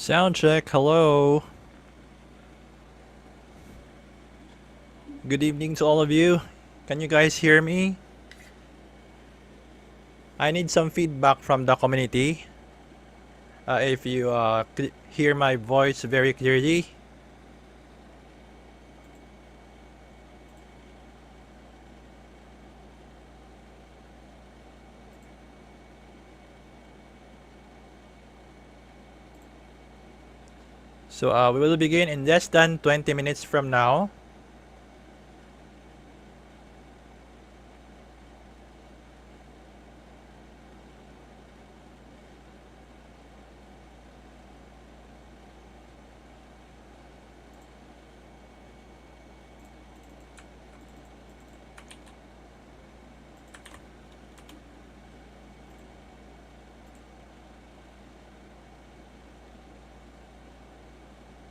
Sound check, hello. Good evening to all of you. Can you guys hear me? I need some feedback from the community. If you hear my voice very clearly. So we will begin in less than 20 minutes from now.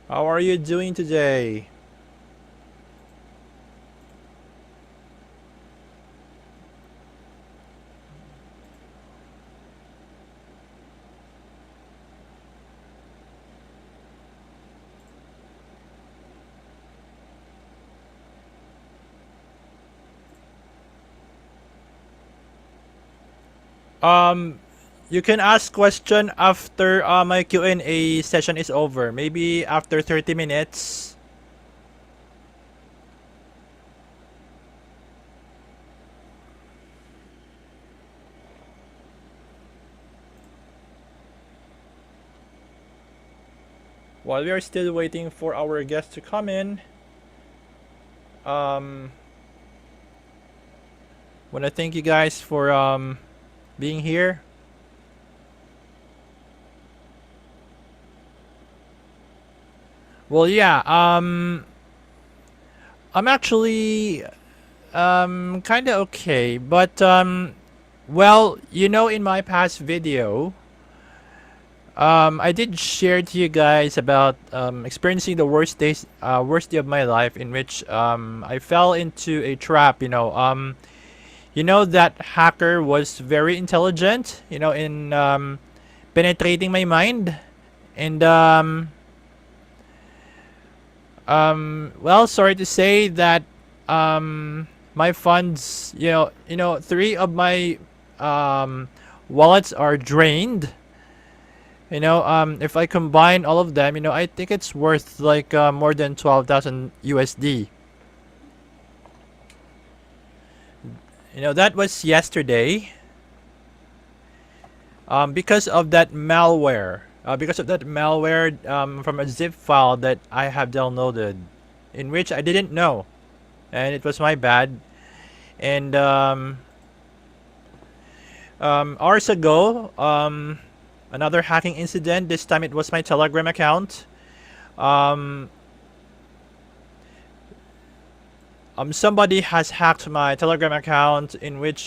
How are you doing today? You can ask question after my Q&A session is over. Maybe after 30 minutes. While we are still waiting for our guests to come in, want to thank you guys for being here. Well, yeah, I'm actually kind of okay, but well, you know, in my past video, I did share to you guys about experiencing the worst day of my life, in which I fell into a trap. You know that hacker was very intelligent. You know, in penetrating my mind, and well, sorry to say that my funds, three of my wallets are drained. If I combine all of them, I think it's worth like more than 12,000 USD. That was yesterday. Because of that malware. From a zip file that I have downloaded, in which I didn't know, and it was my bad. And hours ago, another hacking incident. This time it was my Telegram account. Somebody has hacked my Telegram account, in which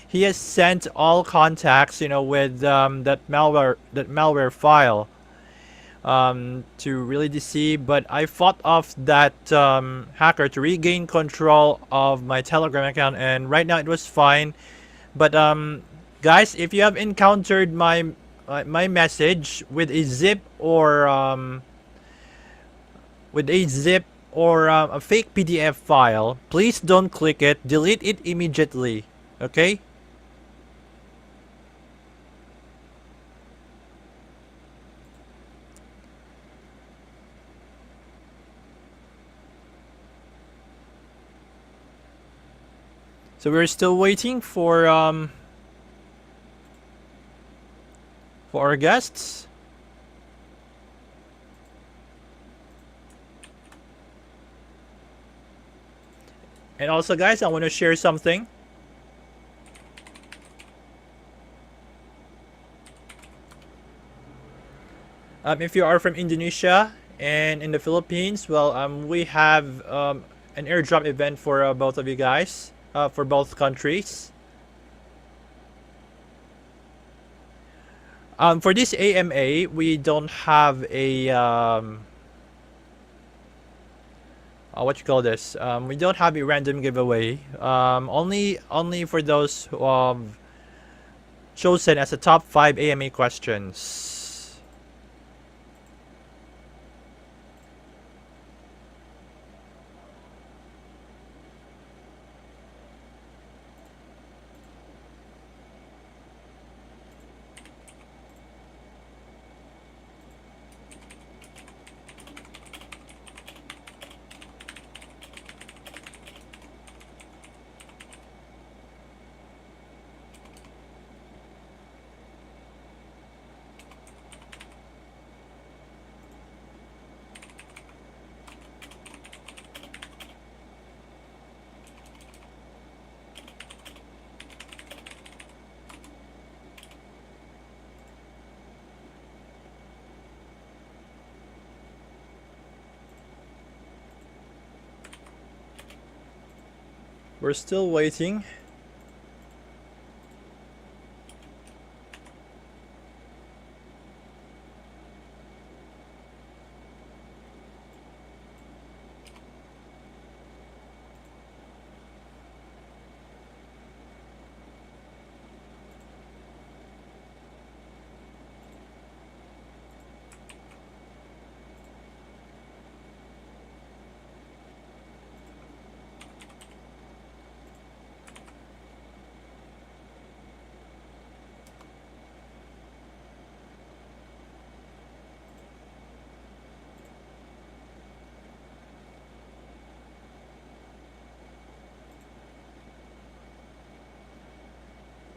he has sent all contacts, with that malware file, to really deceive. But I fought off that hacker to regain control of my Telegram account, and right now it was fine. But guys, if you have encountered my message with a zip or a fake PDF file, please don't click it. Delete it immediately. Okay? So we're still waiting for our guests. And also, guys, I want to share something. If you are from Indonesia and in the Philippines, well, we have an airdrop event for both of you guys, for both countries. For this AMA, we don't have a what you call this? We don't have a random giveaway. Only for those who have chosen as the top 5 AMA questions. We're still waiting.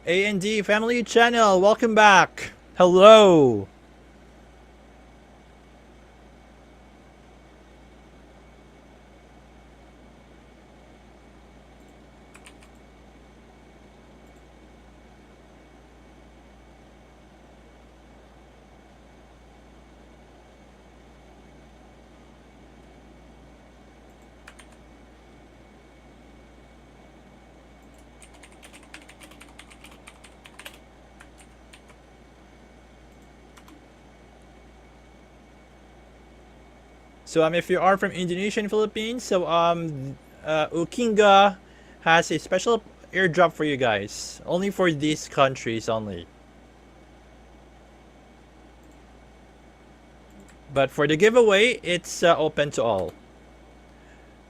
A&D Family Channel, welcome back. Hello. So if you are from Indonesia and Philippines, so Ookenga has a special airdrop for you guys, only for these countries only. But for the giveaway, it's open to all.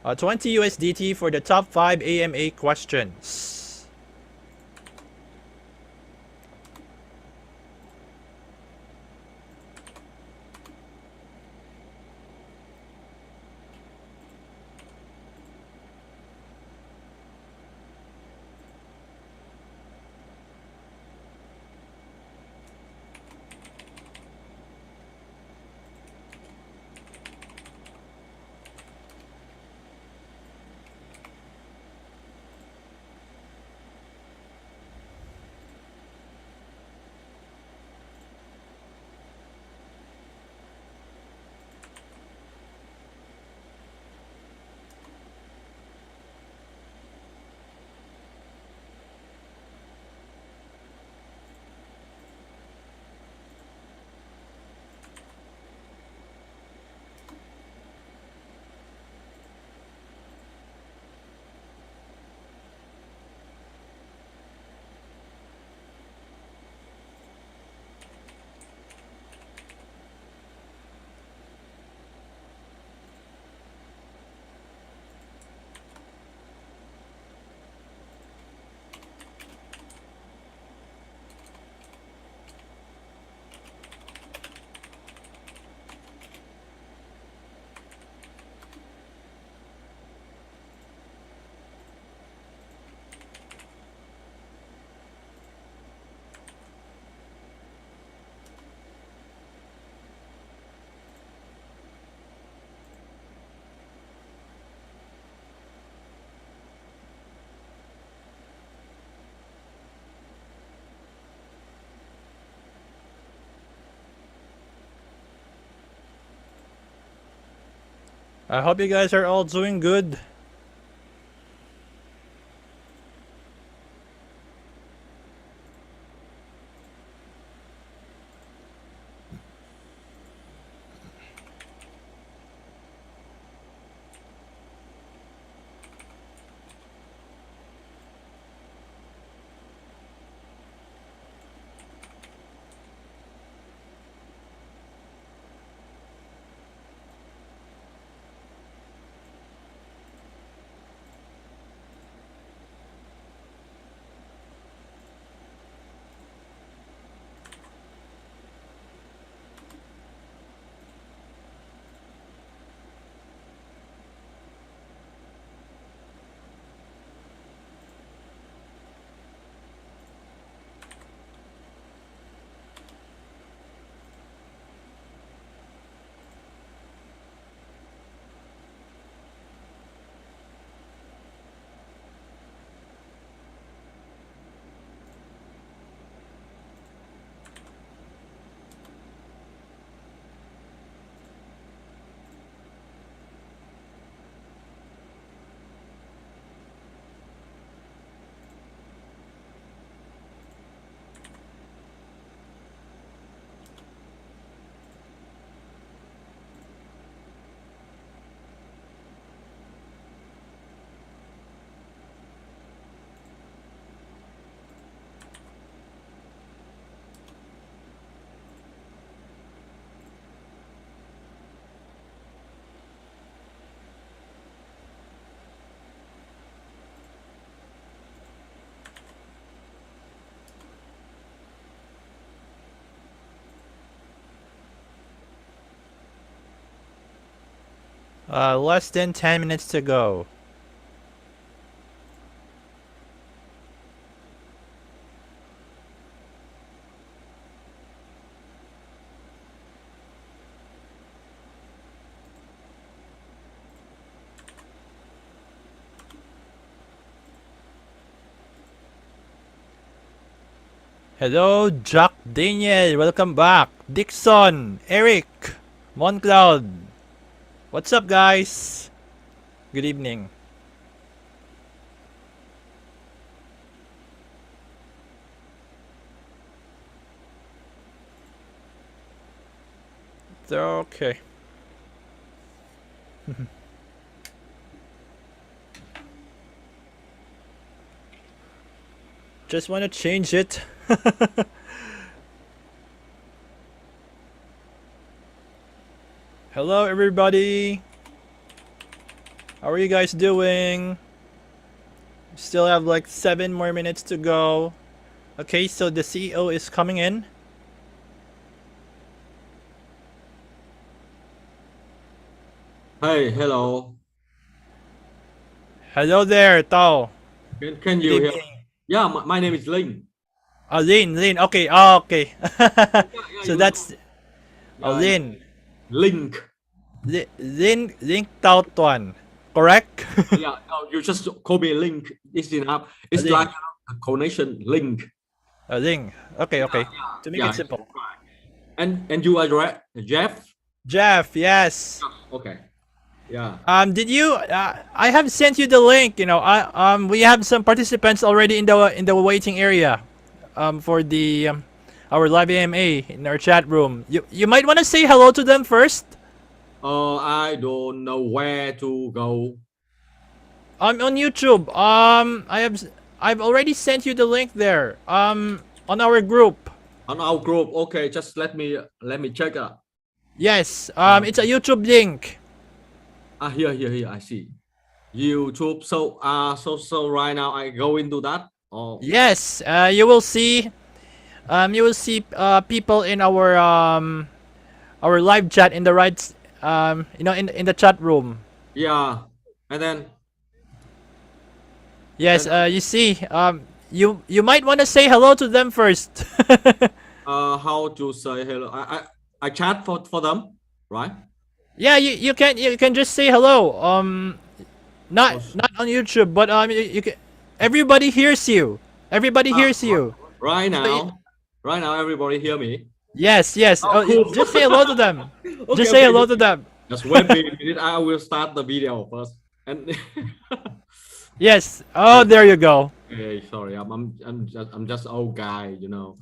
20 USDT for the top 5 AMA questions. I hope you guys are all doing good. Less than 10 minutes to go. Hello, Jack Daniel. Welcome back. Dixon, Eric, Moncloud. What's up, guys? Good evening. Okay. Just want to change it. Hello, everybody. How are you guys doing? Still have like 7 more minutes to go. Okay, so the CEO is coming in. Hey, hello. Hello there, Tao. Can Good you hear? evening. Yeah, my name is Linh. Oh, Lin. Okay. Oh, okay. Yeah, So you that's yeah, Lin. Link. Link Tao Tuan. Correct? Yeah, no, you just call me Link. It's enough. It's Link. like a connection link. Link. Okay, okay. Yeah, To make yeah. it simple. And you are Jeff? Jeff, yes. Okay. Yeah. Did you? I have sent you the link. We have some participants already in the waiting area. For the our live AMA in our chat room. You might want to say hello to them first. I don't know where to go. On YouTube. I've already sent you the link there. On our group. On our group. Okay, just let me check. Yes. It's a YouTube link. Here. I see. YouTube. So right now I go into that. Oh. Yes. You will see. People in our live chat in the right. In the chat room. Yeah, and then Yes. and You see. You might want to say hello to them first. how to say hello? I chat for them, right? Yeah. You can just say hello. Not on YouTube, but you can. Everybody hears you. Everybody Ah, hears you. right So, now, everybody hear me. yes. Yes. Oh, cool. Just say hello to them. Okay, Just say okay. hello to them. Just wait me a minute. I will start the video first. And Yes. Oh, there you go. okay, sorry, I'm just old guy, you know.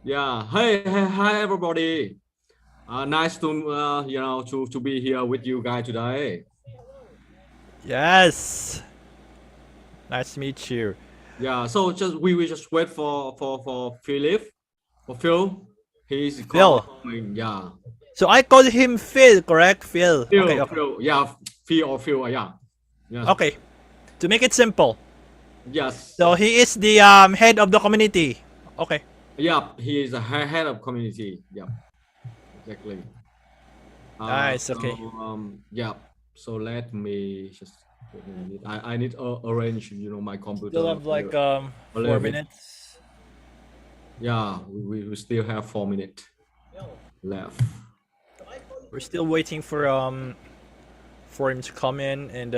Yeah. Hey, hi everybody. Nice to to be here with you guys today. Yes. Nice to meet you. Yeah, so just we will just wait for Philip, for Phil. He's Phil. coming. Yeah, So I call him Phil, correct? Phil. Okay. Okay. Phil. Yeah, Phil. Yeah, yes, Okay. To make it simple. yes. So he is the head of the community. Okay. Yeah, he is the head of community. Yeah, exactly. Nice. So Okay. yeah. So let me just wait a minute. I need to arrange my computer Still have like a 4 little bit. minutes. Yeah, we still have 4 minutes left. We're still waiting for him to come in, and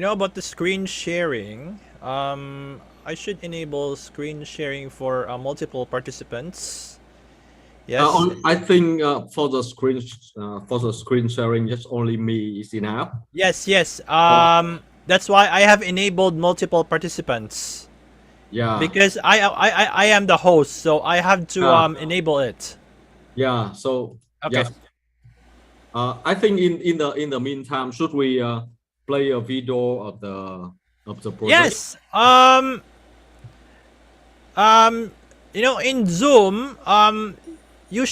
about the screen sharing. I should enable screen sharing for multiple participants. Yes. I think for the screen sharing, just only me is enough. Yes. Yes. That's why I have enabled multiple participants. Yeah. Because I am the host, so I have to enable it. Yeah. So Okay. yes. I think in the meantime, should we play a video of the project? Yes. In Zoom, you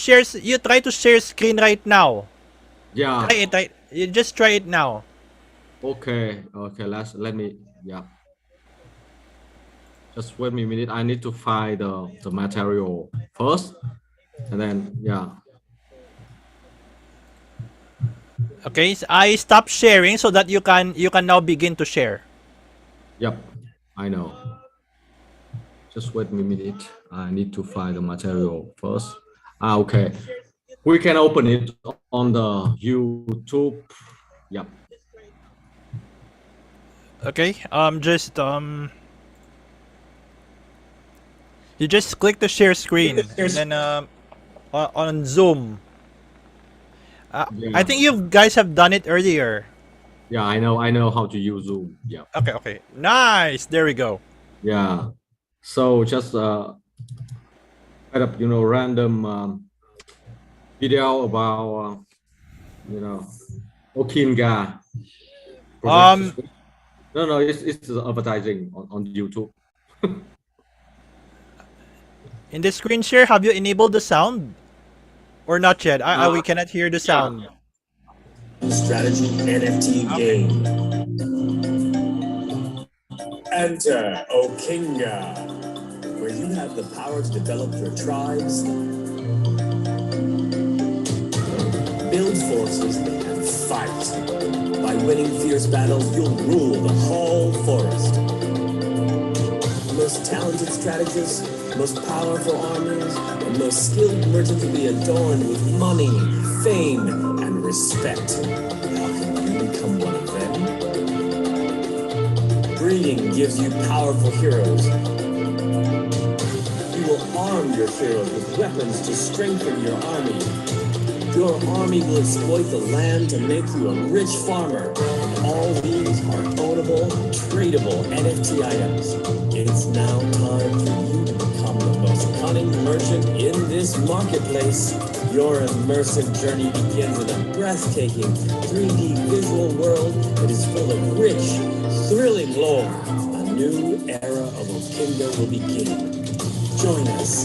try to share screen right now. Yeah. Try it. You just try it now. Okay. Okay. Let me. Yeah. Just wait me a minute. I need to find the material first, and then yeah. Okay, so I stop sharing so that you can now begin to share. Yep, I know. Just wait me a minute. I need to find the material first. Okay. We can open it on the YouTube. Yep. Okay, just you just click the share screen and then on Zoom. I Yeah. think you guys have done it earlier. Yeah, I know. I know how to use Zoom. Yeah. Okay, okay, nice. There we go. Yeah. So just kind of random video about Ookenga project. Um, No, it's advertising on YouTube. in the screen share, have you enabled the sound or not yet? We Uh, cannot hear the yeah. sound. Strategy NFT Okay. game. Enter Ookenga, where you have the power to develop your tribes, build forces, and fight. By winning fierce battles, you'll rule the whole forest. Most talented strategists, most powerful armies, and most skilled merchants will be adorned with money, fame, and respect. How can you become one of them? Breeding gives you powerful heroes. You will arm your heroes with weapons to strengthen your army. Your army will exploit the land to make you a rich farmer. All these are ownable, tradable NFT items. It's now time for you to become the most cunning merchant in this marketplace. Your immersive journey begins in a breathtaking 3D visual world that is full of rich, thrilling lore. A new era of Ookenga will begin. Join us.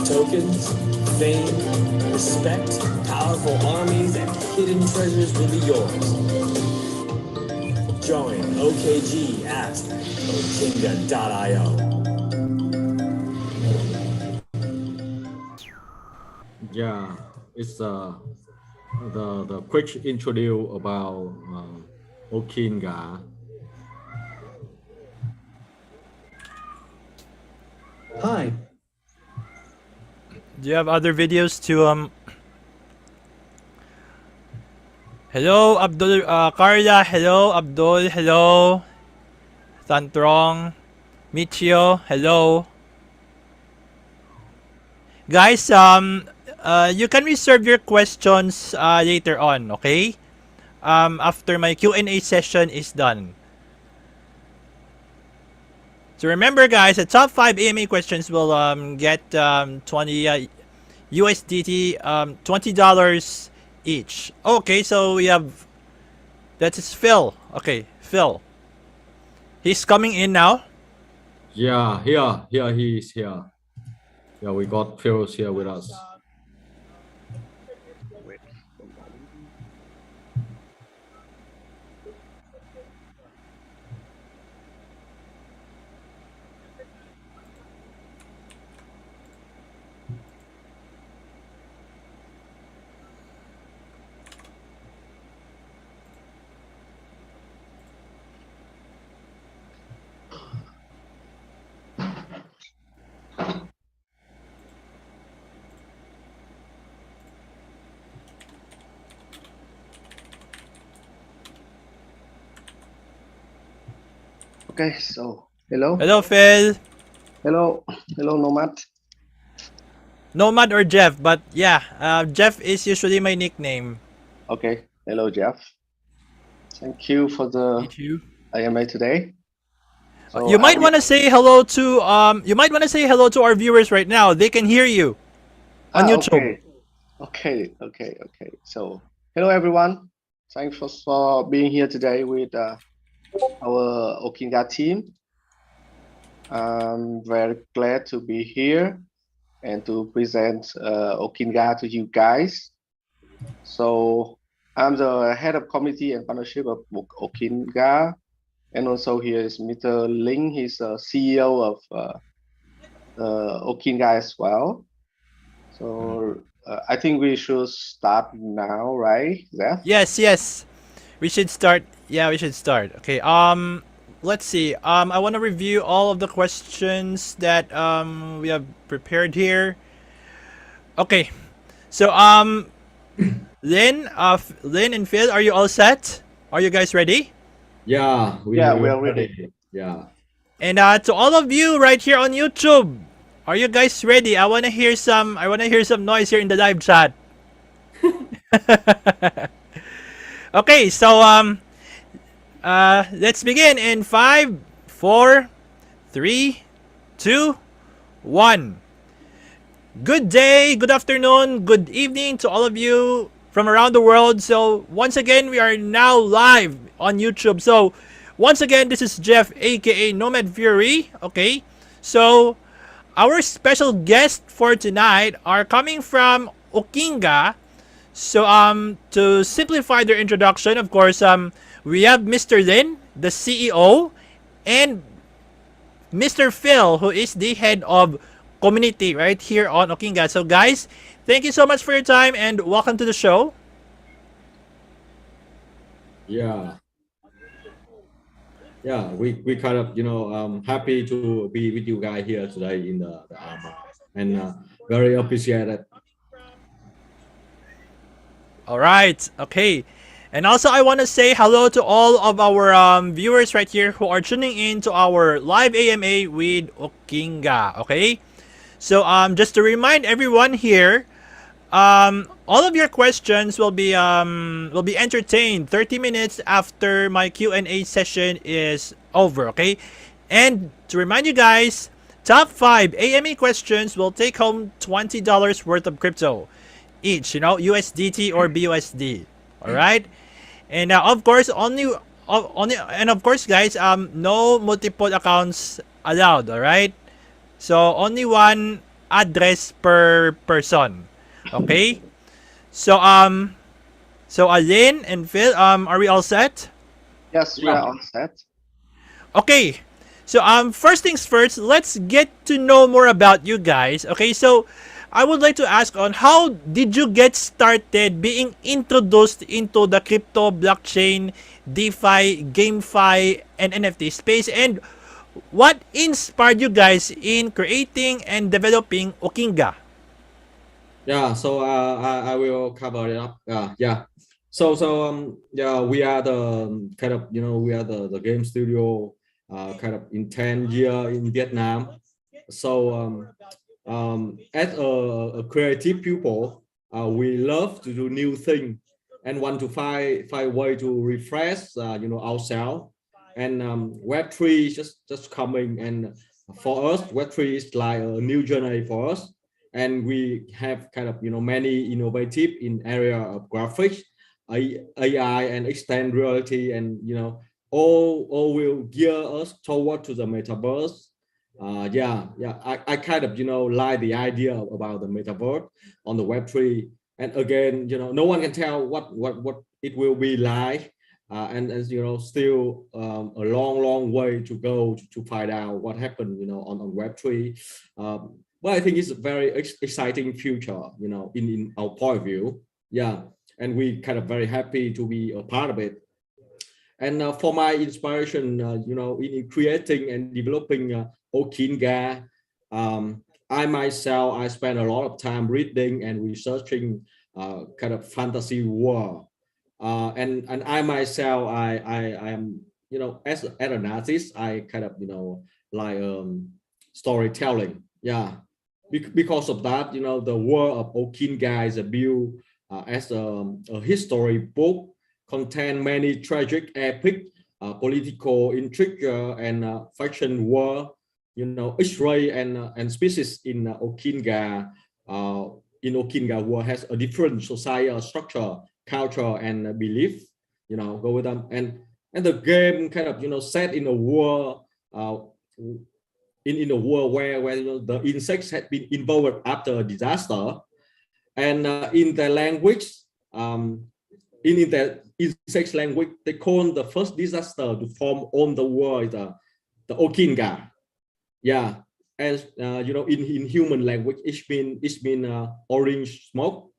Tokens, fame, respect, powerful armies, and hidden treasures will be yours. Join OKG at ookenga.io. Yeah, it's the quick introduce about Ookenga. Hi. Do you have other videos to Hello, Abdul, Carla. Hello, Abdul. Hello, Santrong, Michio. Hello, guys. You can reserve your questions later on. Okay. After my Q&A session is done. So remember, guys, the top 5 AMA questions will get 20 USDT, $20 each. Okay, so we have that is Phil. Okay, Phil. He's coming in now. Yeah, here he is here. Yeah, we got Phil here with us. Okay, so hello. Hello, Phil. Hello. Hello, Nomad. Nomad or Jeff, but yeah, Jeff is usually my nickname. Okay. Hello, Jeff. Thank you for the Meet you. AMA today. So You might want to say hello to our viewers right now. They can hear you on YouTube. Okay. So hello, everyone. Thanks for being here today with our Ookenga team. I'm very glad to be here and to present Ookenga to you guys. So I'm the head of community and partnership of Ookenga, and also here is Mr. Linh. He's the CEO of Ookenga as well. So I think we should start now, right, Zeph? Yes. We should start. Yeah, we should start. Okay. Let's see. I want to review all of the questions that we have prepared here. Okay. So Lynn and Phil, are you all set? Are you guys ready? Yeah, Yeah, we we are ready. Yeah. And to all of you right here on YouTube, are you guys ready? I want to hear some. I want to hear some noise here in the live chat. Okay, so let's begin in 5, 4, 3, 2, 1. Good day, good afternoon, good evening to all of you from around the world. So once again, we are now live on YouTube. So once again, this is Jeff, aka Nomad Fury. Okay, so our special guests for tonight are coming from Ookenga. So to simplify their introduction, of course, we have Mr. Lin, the CEO, and Mr. Phil, who is the head of community right here on Ookenga. So guys, thank you so much for your time and welcome to the show. Yeah. Yeah, we kind of happy to be with you guys here today in the AMA, and very appreciated. All right, okay. And also, I want to say hello to all of our viewers right here who are tuning in to our live AMA with Ookenga. Okay, so just to remind everyone here, all of your questions will be entertained 30 minutes after my Q&A session is over. Okay, and to remind you guys, top 5 AMA questions will take home $20 worth of crypto each, USDT or BUSD. All right, and of course and of course guys, no multiple accounts allowed. All right, so only one address per person. Okay, so Lynn and Phil, are we all set? Yes, we are all set. Okay, so first things first, let's get to know more about you guys. Okay, so I would like to ask on how did you get started being introduced into the crypto, blockchain, DeFi, GameFi, and NFT space, and what inspired you guys in creating and developing Ookenga? Yeah, so I will cover it up. Yeah. So yeah, we are the kind of we are the game studio kind of in 10 year in Vietnam. So as a creative people, we love to do new thing and want to find way to refresh ourselves. And Web3 is just coming, and for us Web3 is like a new journey for us, and we have kind of many innovative in area of graphics, AI, and extended reality, and all will gear us toward to the metaverse. I kind of like the idea about the metaverse on the Web3, and again no one can tell what it will be like, and as still a long way to go to find out what happened on Web3, but I think it's a very exciting future in our point of view. Yeah, and we kind of very happy to be a part of it. And for my inspiration, in creating and developing Ookenga, I spend a lot of time reading and researching kind of fantasy world, and I myself, I am as an artist, I kind of like storytelling. Yeah, because of that, the world of Ookenga is a built as a history book, contain many tragic, epic, political intrigue, and faction war. X-ray and species in Ookenga. In Ookenga world has a different societal structure, culture, and belief. Go with them, and the game kind of set in a world. In a world where the insects had been involved after a disaster, and in the language, in the insect language, they call the first disaster to form on the world the Ookenga. Yeah, and you know, in human language, it's been orange smoke.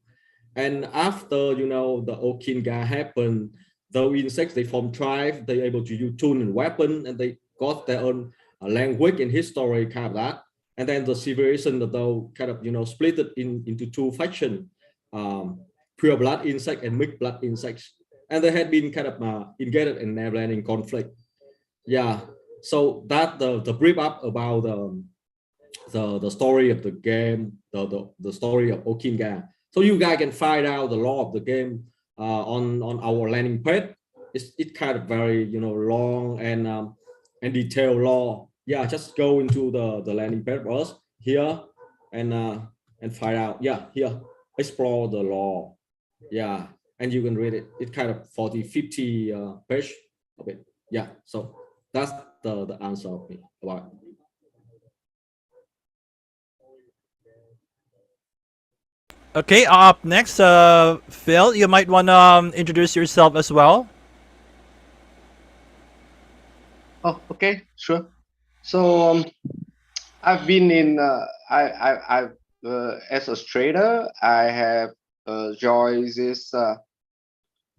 And after, you know, the Ookenga happened, the insects, they form tribe, they're able to use tool and weapon, and they got their own language and history, kind of that. And then the civilization, though, kind of, you know, split it into two factions, pure blood insect and mixed blood insects. And they had been kind of engaged in never-ending conflict. Yeah, so that the brief up about the story of the game, the story of Ookenga. So you guys can find out the law of the game on our landing page. It's kind of very, you know, long and detailed law. Yeah, just go into the landing page first here and find out. Yeah, here, explore the law. Yeah, and you can read it. It's kind of 40-50 page of it. Yeah, so that's the answer of me about it. Okay, up next, Phil, you might want to introduce yourself as well. Oh, okay, sure. So I've been in I've as a trader, I have joined this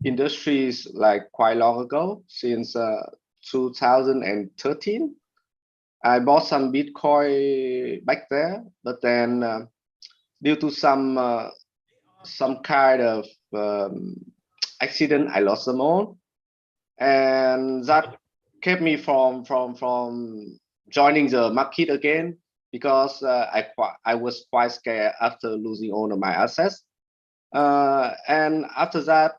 industries like quite long ago, since 2013. I bought some Bitcoin back there, but then due to some kind of accident, I lost them all, and that kept me from joining the market again, because I was quite scared after losing all of my assets. And after that,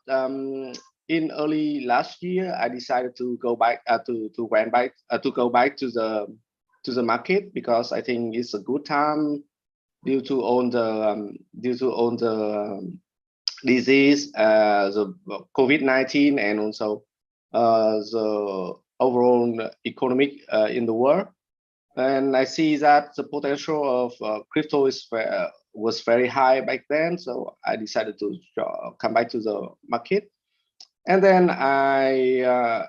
in early last year, I decided to go back to go back to the market, because I think it's a good time due to all the disease, the COVID-19, and also the overall economic in the world. And I see that the potential of crypto was very high back then, so I decided to come back to the market. And then I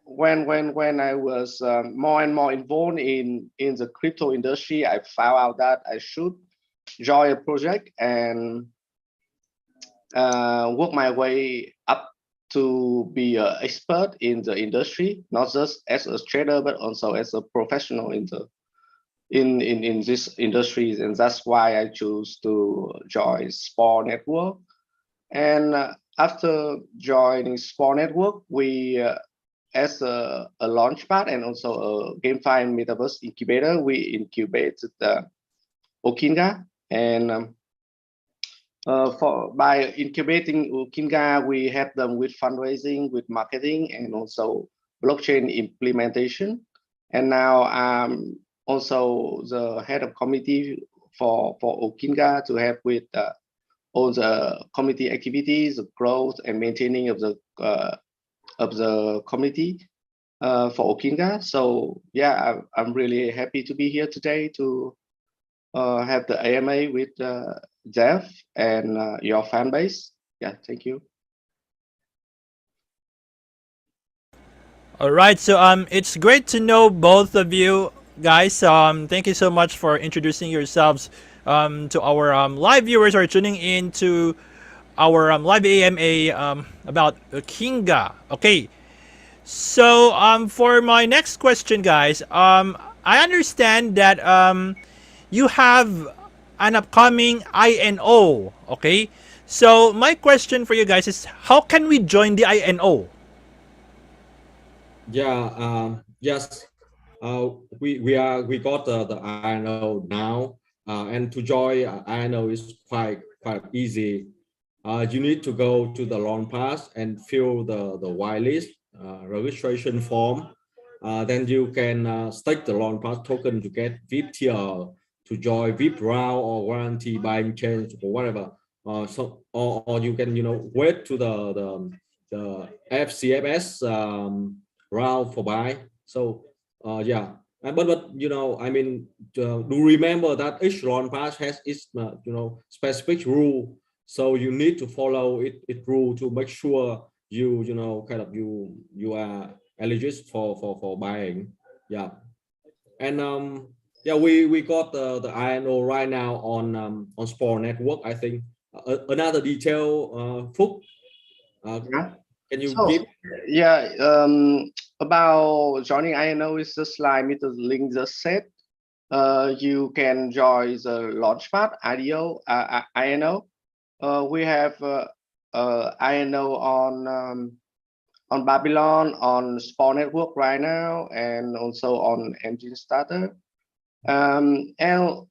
when I was more and more involved in the crypto industry, I found out that I should join a project and work my way up to be an expert in the industry, not just as a trader, but also as a professional in this industry. And that's why I chose to join Spore Network. And after joining Spore Network, we as a launchpad and also a GameFi and Metaverse incubator, we incubated Ookenga. And by incubating Ookenga, we help them with fundraising, with marketing, and also blockchain implementation. And now I'm also the head of committee for Ookenga to help with all the committee activities, the growth and maintaining of the committee for Ookenga. So yeah, I'm really happy to be here today to have the AMA with Jeff and your fan base. Yeah, thank you. All right, so it's great to know both of you guys. Thank you so much for introducing yourselves to our live viewers who are tuning in to our live AMA about Ookenga. Okay, so for my next question, guys, I understand that you have an upcoming INO. Okay, so my question for you guys is, how can we join the INO? Yeah, yes, we got the INO now, and to join INO is quite easy. You need to go to the launch pass and fill the whitelist registration form. Then you can stake the launch pass token to get VIP tier to join VIP round or warranty buying change or whatever. So or you can, you know, wait to the FCFS round for buy. So yeah, but you know, I mean, do remember that each launch pass has its you know, specific rule. So you need to follow it rule to make sure you know, kind of you are eligible for buying. Yeah. And yeah, we got the INO right now on Spore Network. I think another detail, Phuc, Yeah. can you So give? yeah, about joining INO is just like Mr. Linh just said. You can join the Launchpad IDO INO. We have INO on Babylon, on Spore Network right now, and also on Engine Starter. And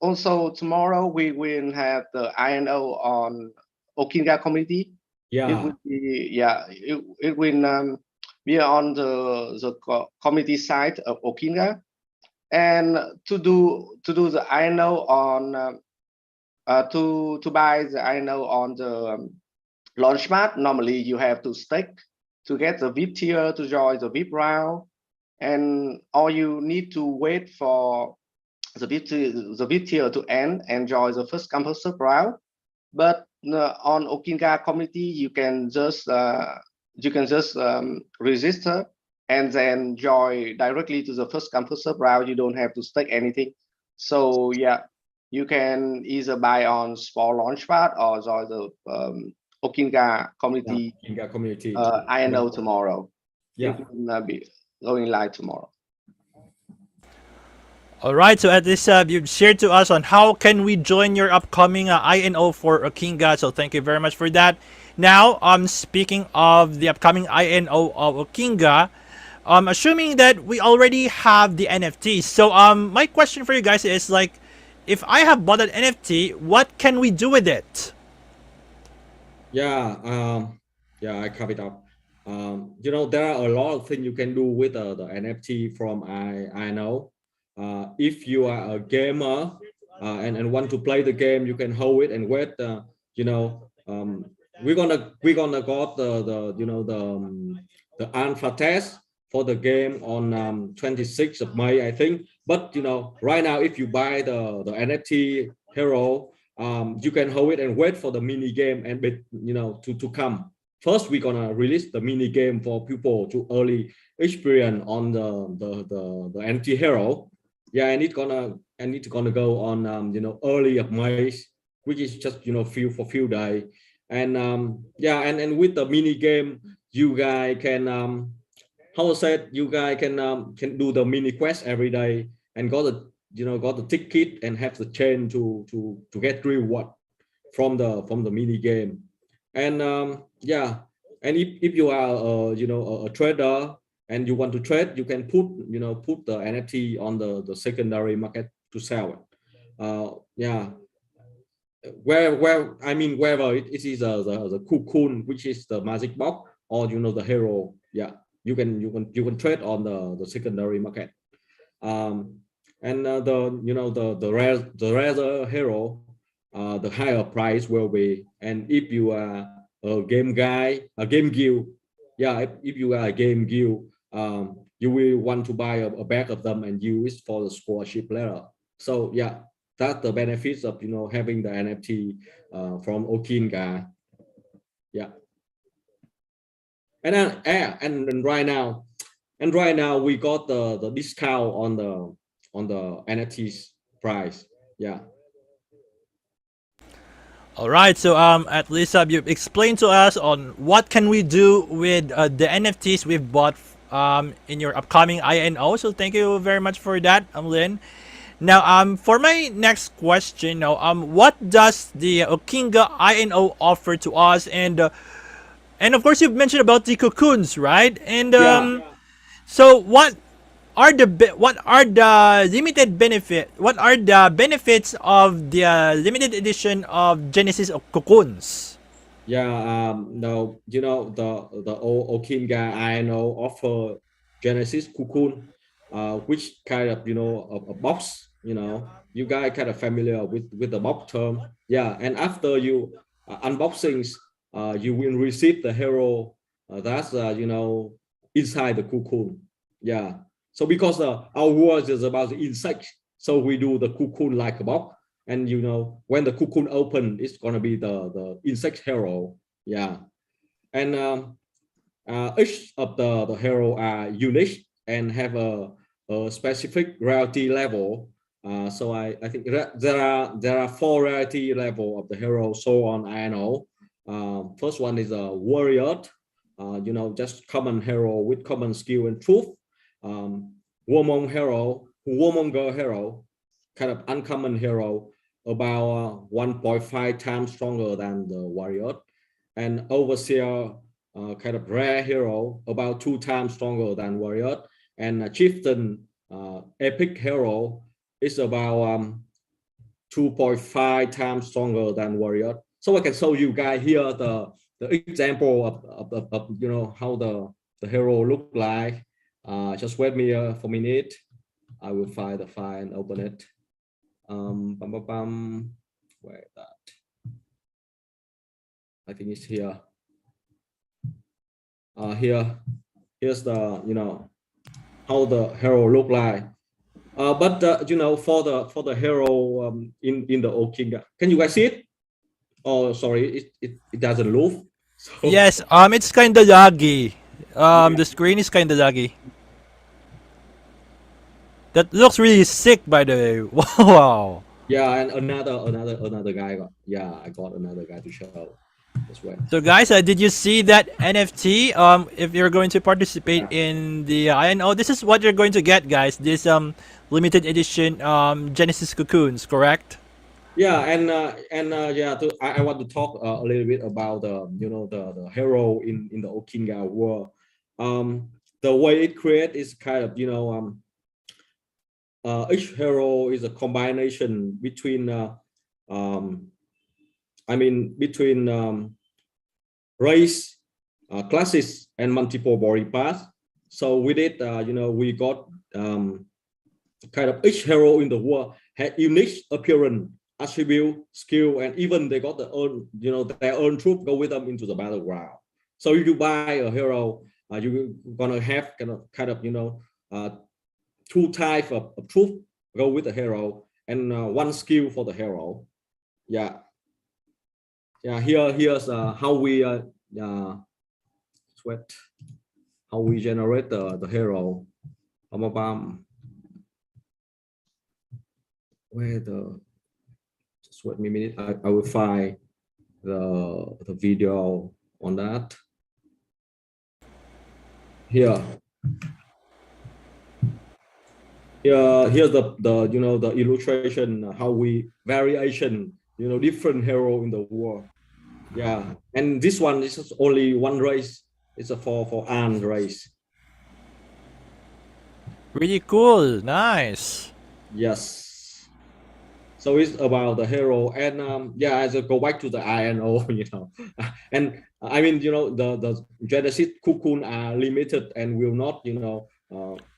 also tomorrow we will have the INO on Ookenga community. It Yeah, will be, yeah, it will be on the community site of Ookenga. And to do the INO on to buy the INO on the Launchpad, normally you have to stake to get the VIP tier to join the VIP round, and or you need to wait for the VIP tier to end and join the first come first serve round. But on Ookenga community, you can just register and then join directly to the first come first serve round. You don't have to stake anything. So yeah, you can either buy on Spore Launchpad or join the Ookenga community Inga community. INO tomorrow. Yeah. It will be going live tomorrow. All right, so at this you've shared to us on how can we join your upcoming INO for Ookenga. So thank you very much for that. Now, speaking of the upcoming INO of Ookenga, assuming that we already have the NFTs. So my question for you guys is like, if I have bought an NFT, what can we do with it? Yeah, yeah, I covered up. You know, there are a lot of things you can do with the NFT from I know. If you are a gamer and want to play the game, you can hold it and wait. You know, we're gonna got the you know the alpha test for the game on 26th of May, I think. But you know, right now, if you buy the NFT hero, you can hold it and wait for the mini game and you know to come. First, we're gonna release the mini game for people to early experience on the NFT hero. Yeah, and it's gonna go on you know early of May, which is just you know few days. And yeah, and with the mini game, you guys can how I said, you guys can do the mini quest every day and got the you know got the ticket and have the chain to get reward from the mini game. And yeah, and if you are you know a trader and you want to trade, you can put the NFT on the secondary market to sell it. Yeah, where I mean wherever it is the cocoon, which is the magic box, or you know the hero. Yeah, you can trade on the secondary market. And the you know the rarer hero, the higher price will be. And if you are a game guy, a game guild, yeah, if you are a game guild, you will want to buy a bag of them and use it for the scholarship later. So yeah, that's the benefits of you know having the NFT from Ookenga. Yeah, and then and right now we got the discount on the NFTs price. Yeah. All right, so at least you've explained to us on what can we do with the NFTs we've bought in your upcoming INO. So thank you very much for that, Lynn. Now, for my next question, what does the Ookenga INO offer to us? And of course, you've mentioned about the cocoons, right? And Yeah. so what are the limited benefit? What are the benefits of the limited edition of Genesis of Cocoons? Yeah, no, you know the Ookenga I know offer Genesis Cocoon, which kind of you know a box. You know, you guys kind of familiar with the box term. Yeah, and after you unboxings, you will receive the hero that's you know inside the cocoon. Yeah, so because our world is about the insect, so we do the cocoon like a box. And you know when the cocoon open, it's gonna be the insect hero. Yeah, and each of the hero are unique and have a a specific rarity level. So I think there are 4 rarity level of the hero so on INO. First one is a warrior, just common hero with common skill and truth. Warmonger hero, kind of uncommon hero, about 1.5 times stronger than the warrior, and overseer, kind of rare hero, about 2 times stronger than warrior, and a chieftain, epic hero, is about 2.5 times stronger than warrior. So I can show you guys here the example of how the hero look like. Just wait me for a minute. I will find the file and open it. Where that? I think it's here. Here's the how the hero look like. But for the hero in the Ookenga, can you guys see it? Oh, sorry, it doesn't move. So, Yes, it's kinda laggy. The screen is kinda laggy. That looks really sick, by the way. Wow. yeah, and another guy I got another guy to show as well. So guys, did you see that NFT? If you're going to participate in the INO, this is what you're going to get, guys. This limited edition Genesis cocoons, correct? Yeah, and I want to talk a little bit about the hero in the Ookenga world. The way it creates is kind of each hero is a combination between between race, classes, and multiple body parts. So with it, we got kind of each hero in the world had unique appearance, attribute, skill, and even they got their own, their own troop go with them into the battleground. So if you buy a hero, you're gonna have kind of 2 types of troop go with the hero, and 1 skill for the hero. Yeah. Here's how we generate the hero. Where just wait me a minute. I will find the video on that. Here's the illustration, how we variation, different hero in the world. Yeah, and this one is only 1 race. It's a for armed race. Really cool, nice. Yes. So it's about the hero, and as I go back to the INO, and I mean, the Genesis cocoon are limited and will not,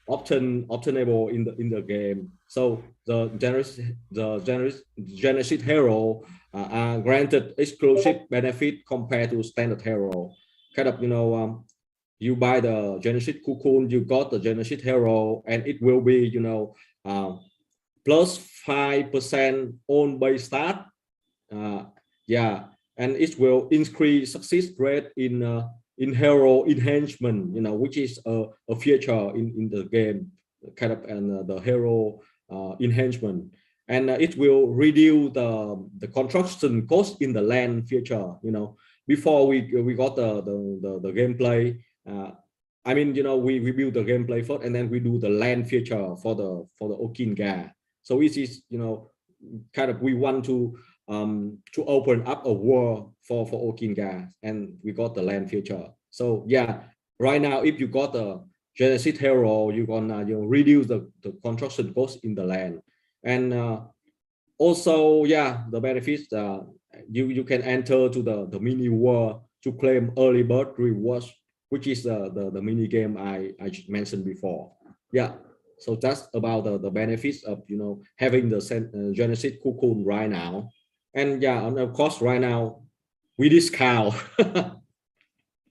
obtainable in the game. So the Genesis hero are granted exclusive benefit compared to standard hero. Kind of, you buy the Genesis cocoon, you got the Genesis hero, and it will be, plus 5% on base start. And it will increase success rate in hero enhancement, which is a feature in the game, kind of, and the hero enhancement, and it will reduce the construction cost in the land feature. Before we got the gameplay. I mean, we build the gameplay first, and then we do the land feature for the Ookenga. So it is, kind of, we want to open up a world for Ookenga, and we got the land feature. So yeah, right now, if you got the Genesis hero, you're gonna reduce the construction cost in the land, and also the benefits, you can enter to the mini world to claim early bird rewards, which is the mini game I mentioned before. Yeah. So that's about the benefits of having the Genesis cocoon right now, and and of course right now we discount.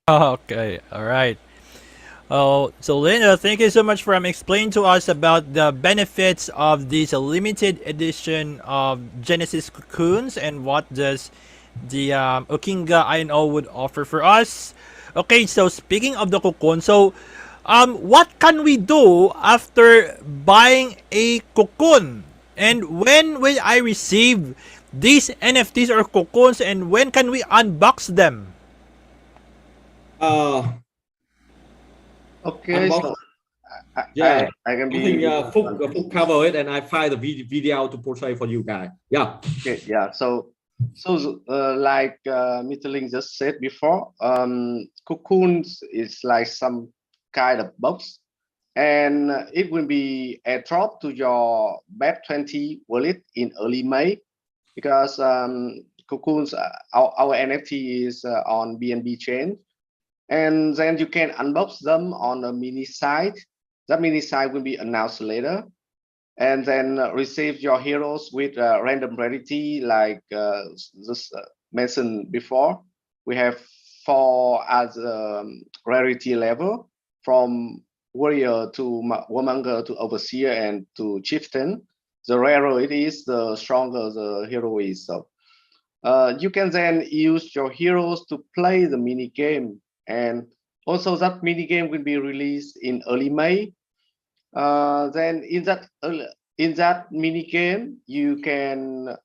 Okay, all right. Oh, so Linda, thank you so much for explaining to us about the benefits of this limited edition of Genesis cocoons and what does the Ookenga INO would offer for us. Okay, so speaking of the cocoon, so What can we do after buying a cocoon? And when will I receive these NFTs or cocoons, and when can we unbox them? Uh, Okay, unbox. so Yeah, I can I be. think Phuc cover it, and I find the video to portray for you guys. Yeah. Okay, yeah. So like Mr. Linh just said before, cocoons is like some kind of box, and it will be airdrop to your BEP20 wallet in early May, because cocoons, our NFT is on BNB chain, and then you can unbox them on a mini site. That mini site will be announced later, and then receive your heroes with random rarity, like just mentioned before. We have 4 as rarity level, from warrior to warmonger to overseer and to chieftain. The rarer it is, the stronger the hero is. So you can then use your heroes to play the mini game, and also that mini game will be released in early May. Then in that mini game, you can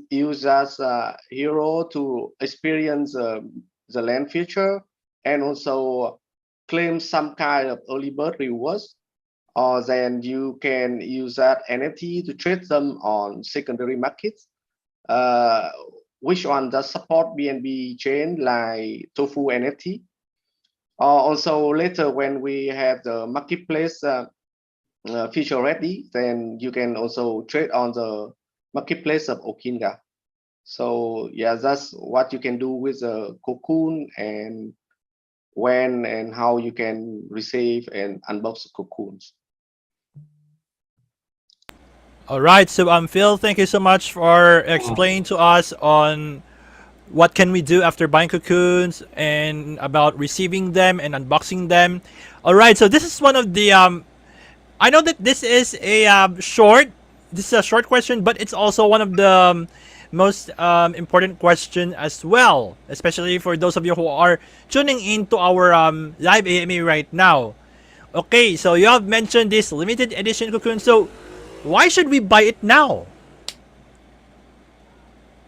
use as a hero to experience the land feature, and also claim some kind of early bird rewards. Or then you can use that NFT to trade them on secondary markets, uh, which one does support BNB chain like Tofu NFT. Also later, when we have the marketplace feature ready, then you can also trade on the marketplace of Ookenga. So yeah, that's what you can do with the cocoon, and when and how you can receive and unbox the cocoons. All right, so Phil, thank you so much for explaining to us on what can we do after buying cocoons and about receiving them and unboxing them. All right, so this is one of the I know that this is a this is a short question, but it's also one of the most important question as well, especially for those of you who are tuning in to our live AMA right now. Okay, so you have mentioned this limited edition cocoon. So why should we buy it now?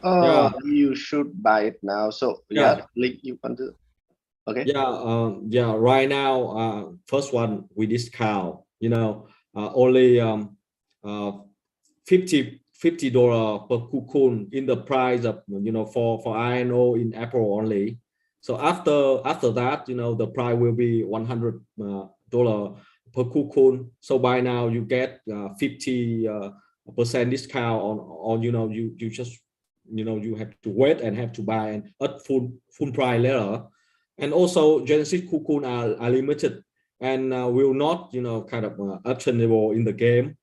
Yeah. You should buy it now. So yeah, Link, you want to? Okay. Yeah. Right now, first one we discount. Only uh, 50 dollar per cocoon in the price of for INO in April only. So after that, the price will be $100 per cocoon. So by now you get 50% discount on you just you have to wait and have to buy and at full price later. And also Genesis cocoon are limited and will not kind of actionable in the game.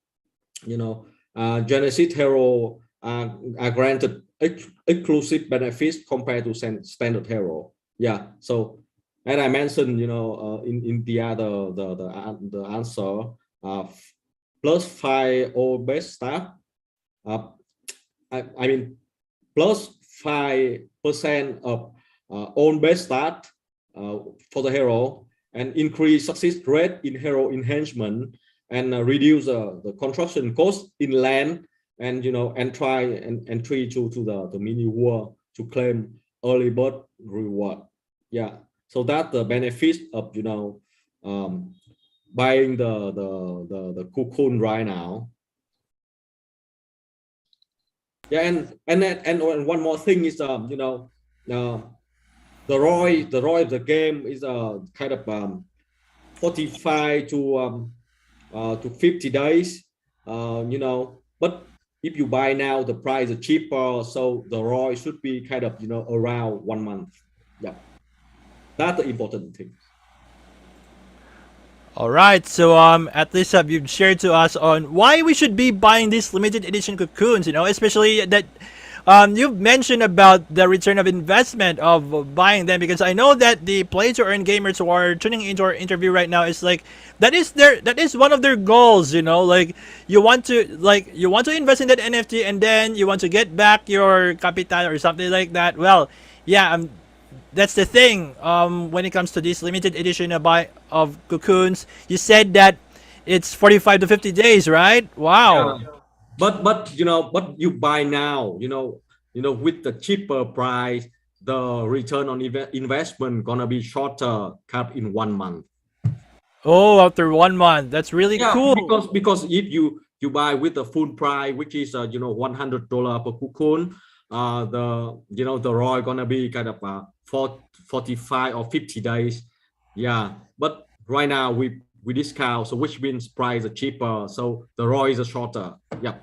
Genesis hero are granted exclusive benefits compared to standard hero. Yeah, so as I mentioned, in the other the answer, +5 all base staff. I mean +5% of own base stat for the hero, and increase success rate in hero enhancement, and reduce the construction cost in land, and entry to the mini war to claim early bird reward. Yeah, so that the benefits of buying the cocoon right now. Yeah, and one more thing is the ROI of the game is kind of 45 to 50 days, but if you buy now, the price is cheaper, so the ROI should be kind of around 1 month. Yeah, that's the important thing. All right, so at least you've shared to us on why we should be buying these limited edition cocoons. Especially that you've mentioned about the return of investment of buying them, because I know that the play to earn gamers who are tuning into our interview right now is like that is one of their goals. Like you want to invest in that NFT and then you want to get back your capital or something like that. Well, yeah, that's the thing. When it comes to this limited edition of cocoons, you said that it's 45 to 50 days, right? Wow. Yeah. But but you buy now, with the cheaper price, the return on investment gonna be shorter, cut in 1 month. Oh, after 1 month, that's really Yeah, cool. because if you buy with the full price, which is $100 per cocoon, the ROI gonna be kind of 45 or 50 days. Yeah, but right now we discount, so which means price is cheaper, so the ROI is shorter. Yeah.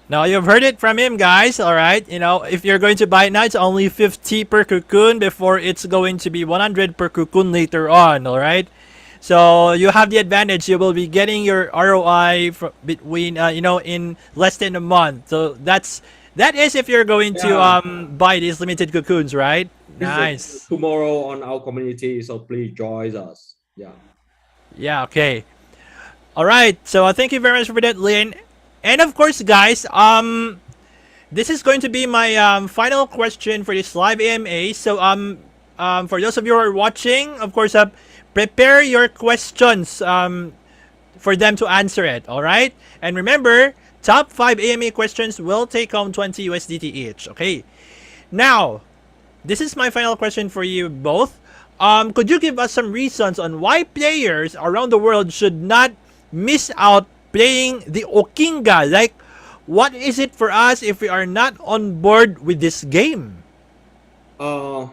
Now you've heard it from him, guys. All right, if you're going to buy it now, it's only 50 per cocoon before it's going to be 100 per cocoon later on. All right, so you have the advantage. You will be getting your ROI between in less than a month. So that is if you're going to Yeah. buy these limited cocoons, right? This is Nice. tomorrow on our community, so please join us. Yeah. Yeah. Okay. All right. So thank you very much for that, Lynn. And of course, guys, this is going to be my final question for this live AMA. So for those of you who are watching, of course, prepare your questions for them to answer it. All right, and remember, top 5 AMA questions will take home 20 USDT each. Okay. Now, this is my final question for you both. Could you give us some reasons on why players around the world should not miss out playing the Ookenga? Like, what is it for us if we are not on board with this game? Uh,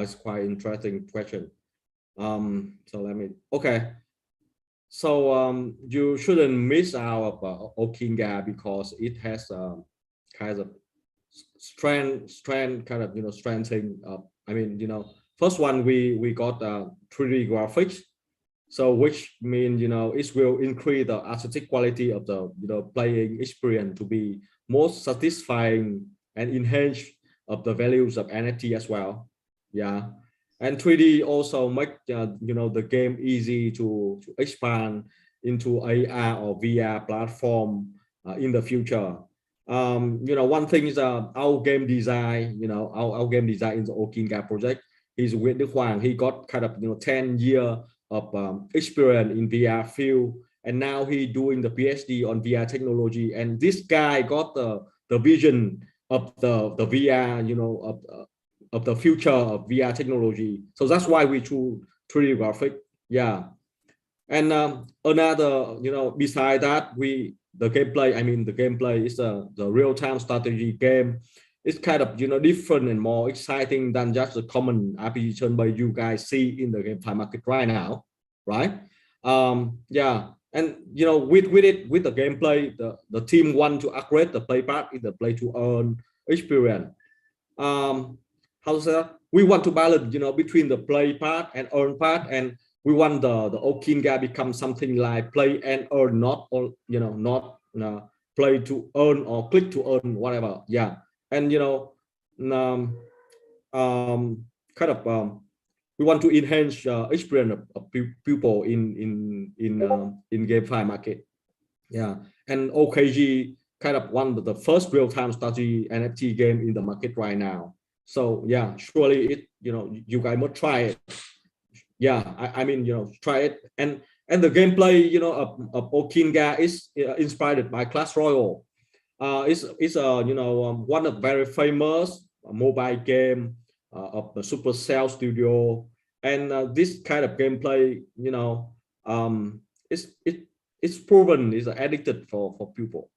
it's quite interesting question. So let me. Okay. So you shouldn't miss out Ookenga because it has kind of strength kind of strengthening. I mean, first one we got 3D graphics, so which means it will increase the aesthetic quality of the playing experience to be more satisfying and enhance of the values of NFT as well. Yeah, and 3D also make the game easy to expand into AR or VR platform in the future. One thing is our game design. Our game design in the Ookenga project. He's with Tuan. He got kind of 10 year of experience in VR field, and now he doing the PhD on VR technology. And this guy got the vision of the VR, of the future of VR technology. So that's why we choose 3D graphic. Yeah. And another, beside that, the gameplay. I mean, the gameplay is the real-time strategy game. It's kind of different and more exciting than just the common RPG turn-based you guys see in the GameFi market right now, right? Yeah, and with the gameplay, the team want to upgrade the play part in the play to earn experience. How to say that? We want to balance, between the play part and earn part, and we want the Ookenga become something like play and earn, not or not play to earn or click to earn, whatever. Yeah, and um, kind of we want to enhance experience of people in GameFi market. Yeah, and OKG kind of one of the first real-time strategy NFT game in the market right now. So yeah, surely you guys must try it. Yeah, I mean try it, and the gameplay of Ookenga is inspired by Clash Royale. It's one of very famous mobile game of the Supercell studio, and this kind of gameplay it's proven is addicted for people.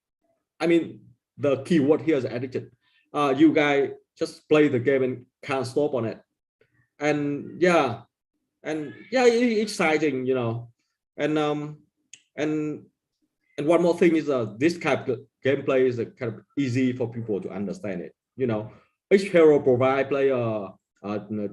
I mean, the keyword here is addicted. You guys just play the game and can't stop on it, and yeah, exciting, and and one more thing is this kind of gameplay is kind of easy for people to understand it. Each hero provide player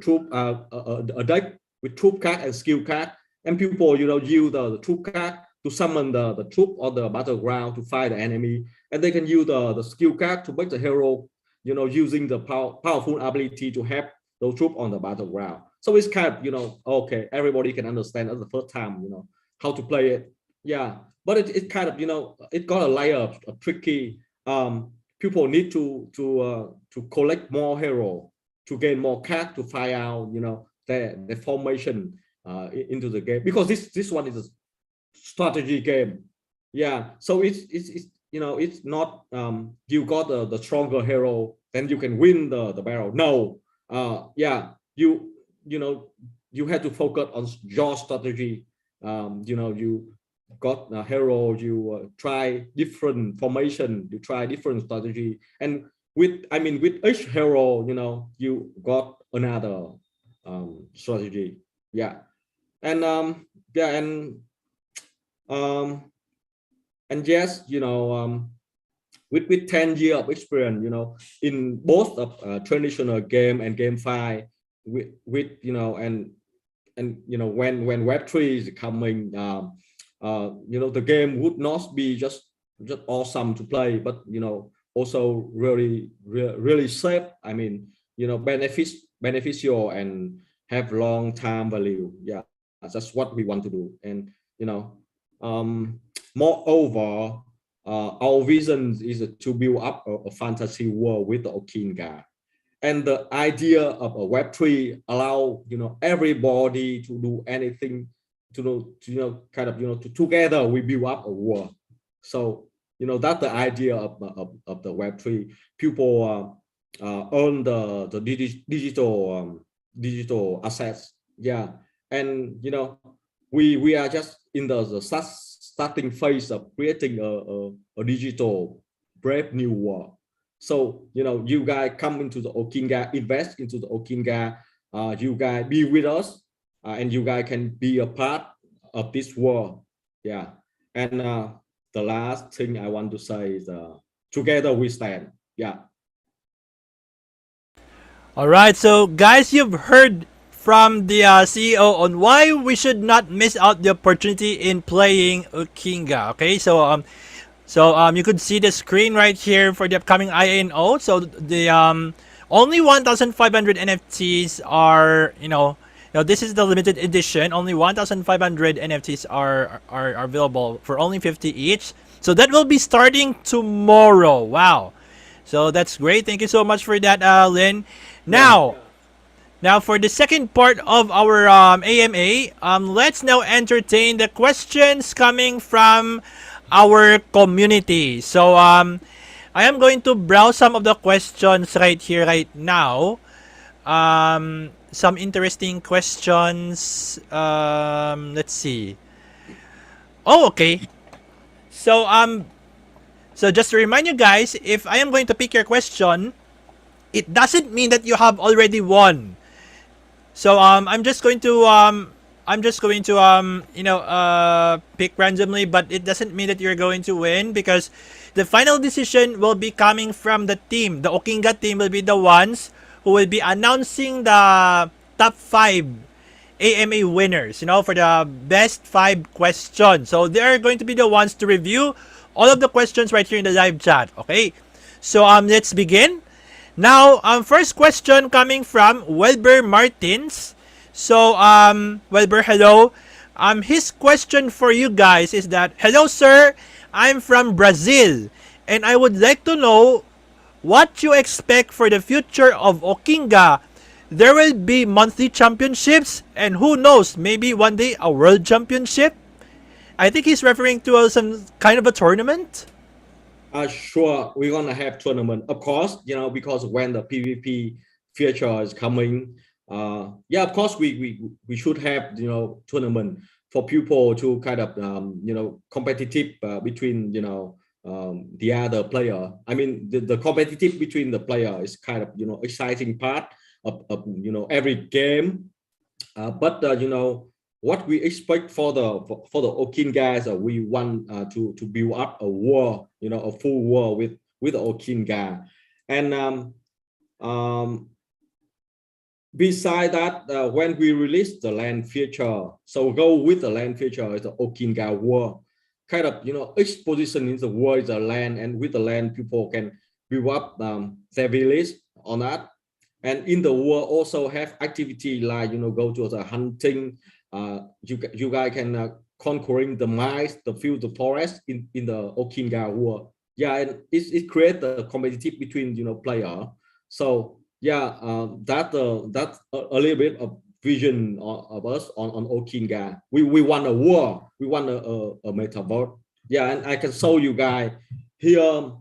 troop a deck with troop card and skill card, and people use the troop card to summon the troop on the battleground to fight the enemy, and they can use the skill card to make the hero using the powerful ability to help those troops on the battleground. So it's kind of okay, everybody can understand at the first time how to play it. Yeah, but it kind of it got a layer of tricky. People need to collect more hero to gain more cash to find out, the formation into the game, because this one is a strategy game. Yeah, so it's not you got the stronger hero, then you can win the battle. No, yeah, you have to focus on your strategy. You got a hero, you try different formation, you try different strategy, and with each hero, you got another strategy. Yeah, and and yes, with 10 years of experience, in both of traditional game and GameFi, with and when Web3 is coming, the game would not be just awesome to play, but also really safe. Beneficial and have long time value. Yeah, that's what we want to do. And moreover, our vision is to build up a fantasy world with the Ookenga. And the idea of a Web3 allow everybody to do anything, to together we build up a world. So that's the idea of the Web3. People own the digital assets. Yeah, and we are just in the starting phase of creating a digital brave new world. So you guys come into the Ookenga, invest into the Ookenga, you guys be with us, and you guys can be a part of this world. Yeah, and the last thing I want to say is together we stand. Yeah. All right, so guys, you've heard from the CEO on why we should not miss out the opportunity in playing Ookenga. Okay, so you could see the screen right here for the upcoming INO. So the only 1,500 NFTs are this is the limited edition. Only 1,500 NFTs are available for only 50 each. So that will be starting tomorrow. Wow. So that's great. Thank you so much for that, Lin. Now for the second part of our AMA, let's now entertain the questions coming from our community. So I am going to browse some of the questions right here, right now. Some interesting questions. Let's see. Oh, okay. So just to remind you guys, if I am going to pick your question, it doesn't mean that you have already won. So I'm just going to pick randomly, but it doesn't mean that you're going to win, because the final decision will be coming from the team. The Ookenga team will be the ones who will be announcing the top 5 AMA winners, for the best 5 questions. So they are going to be the ones to review all of the questions right here in the live chat. Okay, so let's begin. Now, first question coming from Welber Martins. So, Welber, hello. His question for you guys is that, hello, sir. I'm from Brazil, and I would like to know what you expect for the future of Ookenga. There will be monthly championships, and who knows, maybe one day a world championship? I think he's referring to some kind of a tournament. Sure, we're gonna have tournament, of course, because when the PvP feature is coming, yeah, of course we should have tournament for people to kind of competitive between the other player. I mean, the competitive between the player is kind of exciting part of every game, but what we expect for the Ookenga is we want to build up a war, a full war with the Ookenga. And beside that, when we release the land feature, so go with the land feature is the Ookenga war. Kind of each position in the war is a land, and with the land people can build up their village on that. And in the war also have activity like go to the hunting. You guys can conquering the mines, the field, the forest in the Ookenga war. Yeah, and it creates a competitive between player. So yeah, that's a little bit of vision of us on Ookenga. We want a war. We want a metaverse. Yeah, and I can show you guys here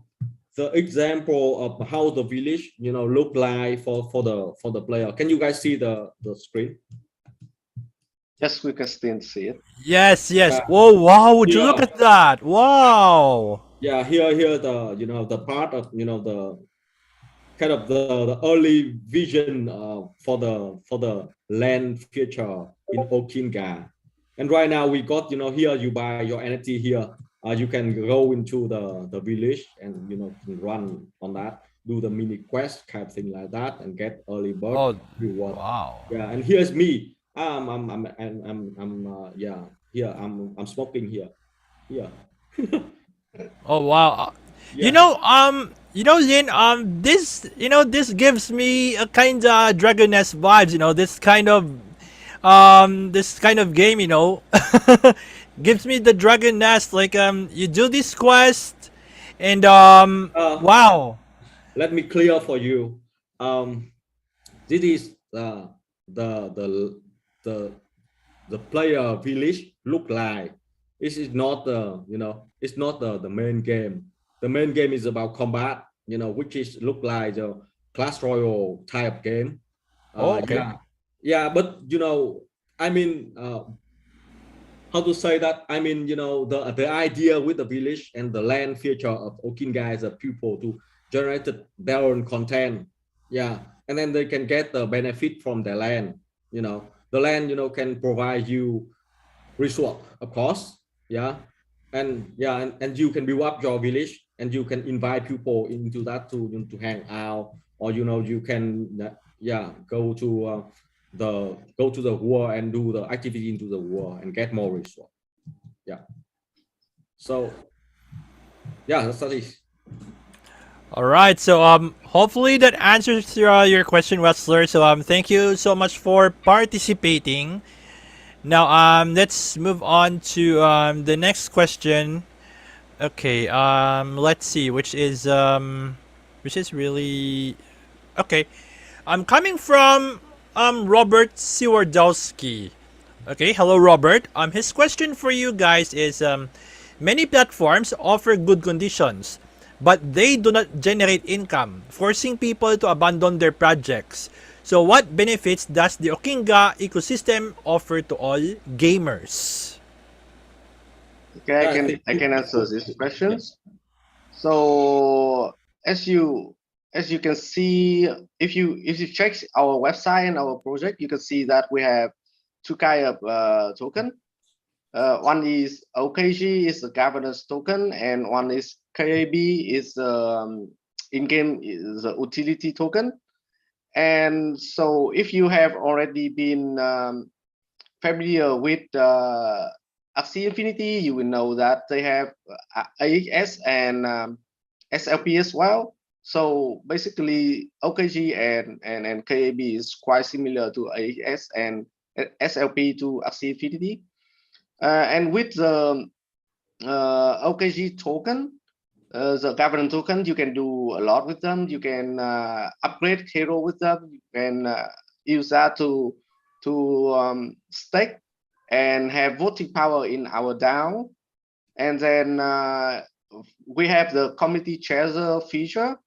the example of how the village, look like for the player. Can you guys see the screen? Yes, we can still see it. Yes, yes. Yeah. Oh wow, would you look Yeah. at that? Wow. Yeah, here the the part of the kind of the early vision for the land future in Ookenga. And right now we got here you buy your NFT here. You can go into the village and can run on that, do the mini quest kind of thing like that, and get early bird Oh reward. wow. Yeah, and here's me. Yeah, here I'm smoking here. Yeah. Oh wow. Yeah. Lin, this gives me a kind of Dragon-esque vibes, this kind of game, gives me the Dragon-esque, like, you do this quest, and, Uh, wow. Let me clear for you. This is the the the the player village look like. This is not it's not the main game. The main game is about combat, which is look like the Clash Royale type game. Oh, okay. Yeah, but I mean, how to say that? I mean, the idea with the village and the land feature of Ookenga as a pupil to generate their own content. Yeah, and then they can get the benefit from the land. The land can provide you resource, of course. Yeah, and you can build up your village and you can invite people into that to hang out, or you can go to the war and do the activity into the war and get more resource. Yeah. So yeah, that's it. All right. So hopefully that answers your question, Wrestler. So thank you so much for participating. Now let's move on to the next question. Okay. Let's see, which is really okay. I'm coming from Robert Siwardowski. Okay, hello Robert. His question for you guys is many platforms offer good conditions, but they do not generate income, forcing people to abandon their projects. So what benefits does the Ookenga ecosystem offer to all gamers? Okay, Yeah, I can answer these questions. So as you can see, if you check our website and our project, you can see that we have two kind of token. One is OKG is the governance token, and one is KAB is in-game is the utility token. And so if you have already been familiar with Axie Infinity, you will know that they have AXS and SLP as well. So basically, OKG and KAB is quite similar to AXS and SLP to Axie Infinity. And with the OKG token, the governance token, you can do a lot with them. You can upgrade hero with them. You can use that to stake and have voting power in our DAO. And then we have the community treasure feature.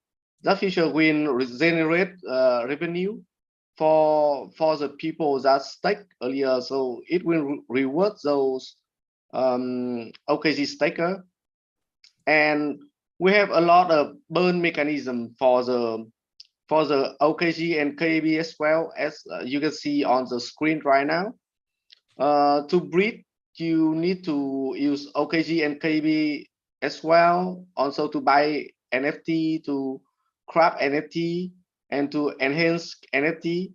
That feature will generate revenue for the people that stake earlier. So it will reward those OKG staker. And we have a lot of burn mechanism for the OKG and KAB as well, as you can see on the screen right now. To breed, you need to use OKG and KAB as well. Also to buy NFT, to craft NFT, and to enhance NFT.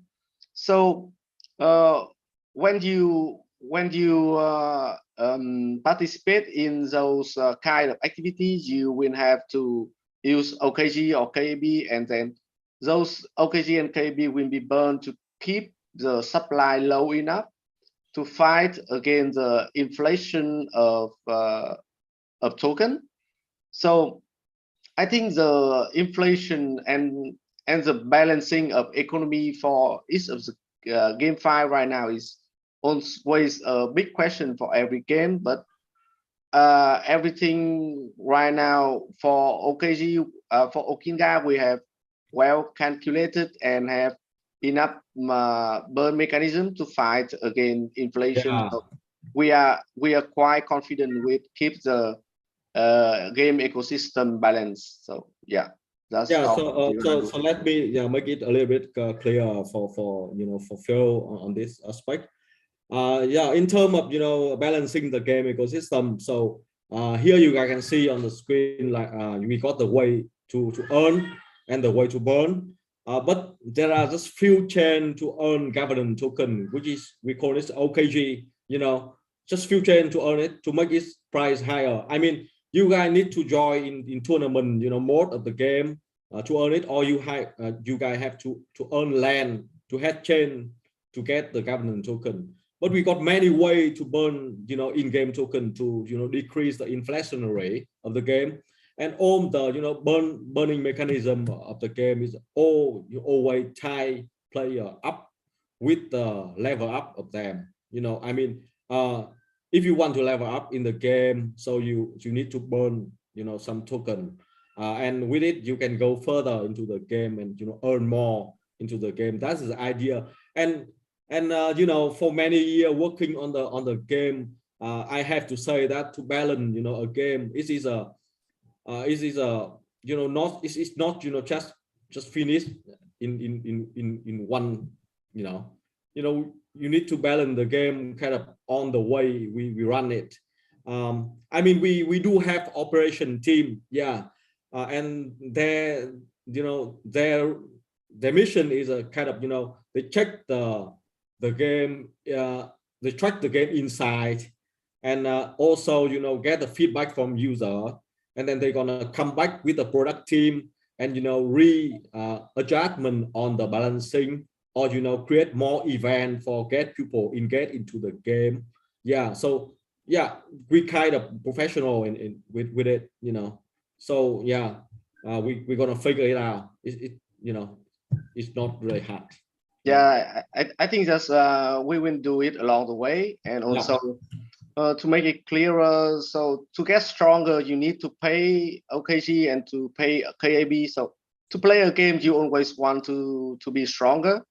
So when you participate in those kind of activities, you will have to use OKG or KAB, and then those OKG and KAB will be burned to keep the supply low enough to fight against the inflation of token. So I think the inflation and and the balancing of economy for each of the game file right now is always a big question for every game. But everything right now for OKG, for Ookenga, we have well calculated and have enough burn mechanism to fight against inflation. Yeah. So we are quite confident with keep the game ecosystem balance. So yeah, that's Yeah, all so we're gonna do. so let me make it a little bit clear for for Phil on this aspect. Yeah, in terms of balancing the game ecosystem. So here you guys can see on the screen like we got the way to earn and the way to burn. But there are just few chain to earn governance token, which is we call it OKG. Just few chain to earn it to make its price higher. I mean, you guys need to join in tournament mode of the game to earn it, or you guys have to earn land to head chain to get the governance token. But we got many ways to burn in-game token to decrease the inflation rate of the game. And all the burning mechanism of the game is you always tie player up with the level up of them. I mean, if you want to level up in the game, so you need to burn some token, and with it you can go further into the game and earn more into the game. That's the idea. And for many years working on the game, I have to say that to balance a game, it is a not it's not just finished in one. You need to balance the game kind of on the way we run it. I mean, we do have operation team, yeah, and their mission is a kind of they check the game, they track the game inside, and also get the feedback from user, and then they're gonna come back with the product team and adjustment on the balancing, or create more event for get people engage into the game. Yeah, so yeah, we kind of professional in with it, so yeah, we're gonna figure it out. It's not really hard. Yeah, I think that's we will do it along the way, and also to make it clearer. So to get stronger, you need to pay OKG and to pay KAB. So to play a game, you always want to be stronger,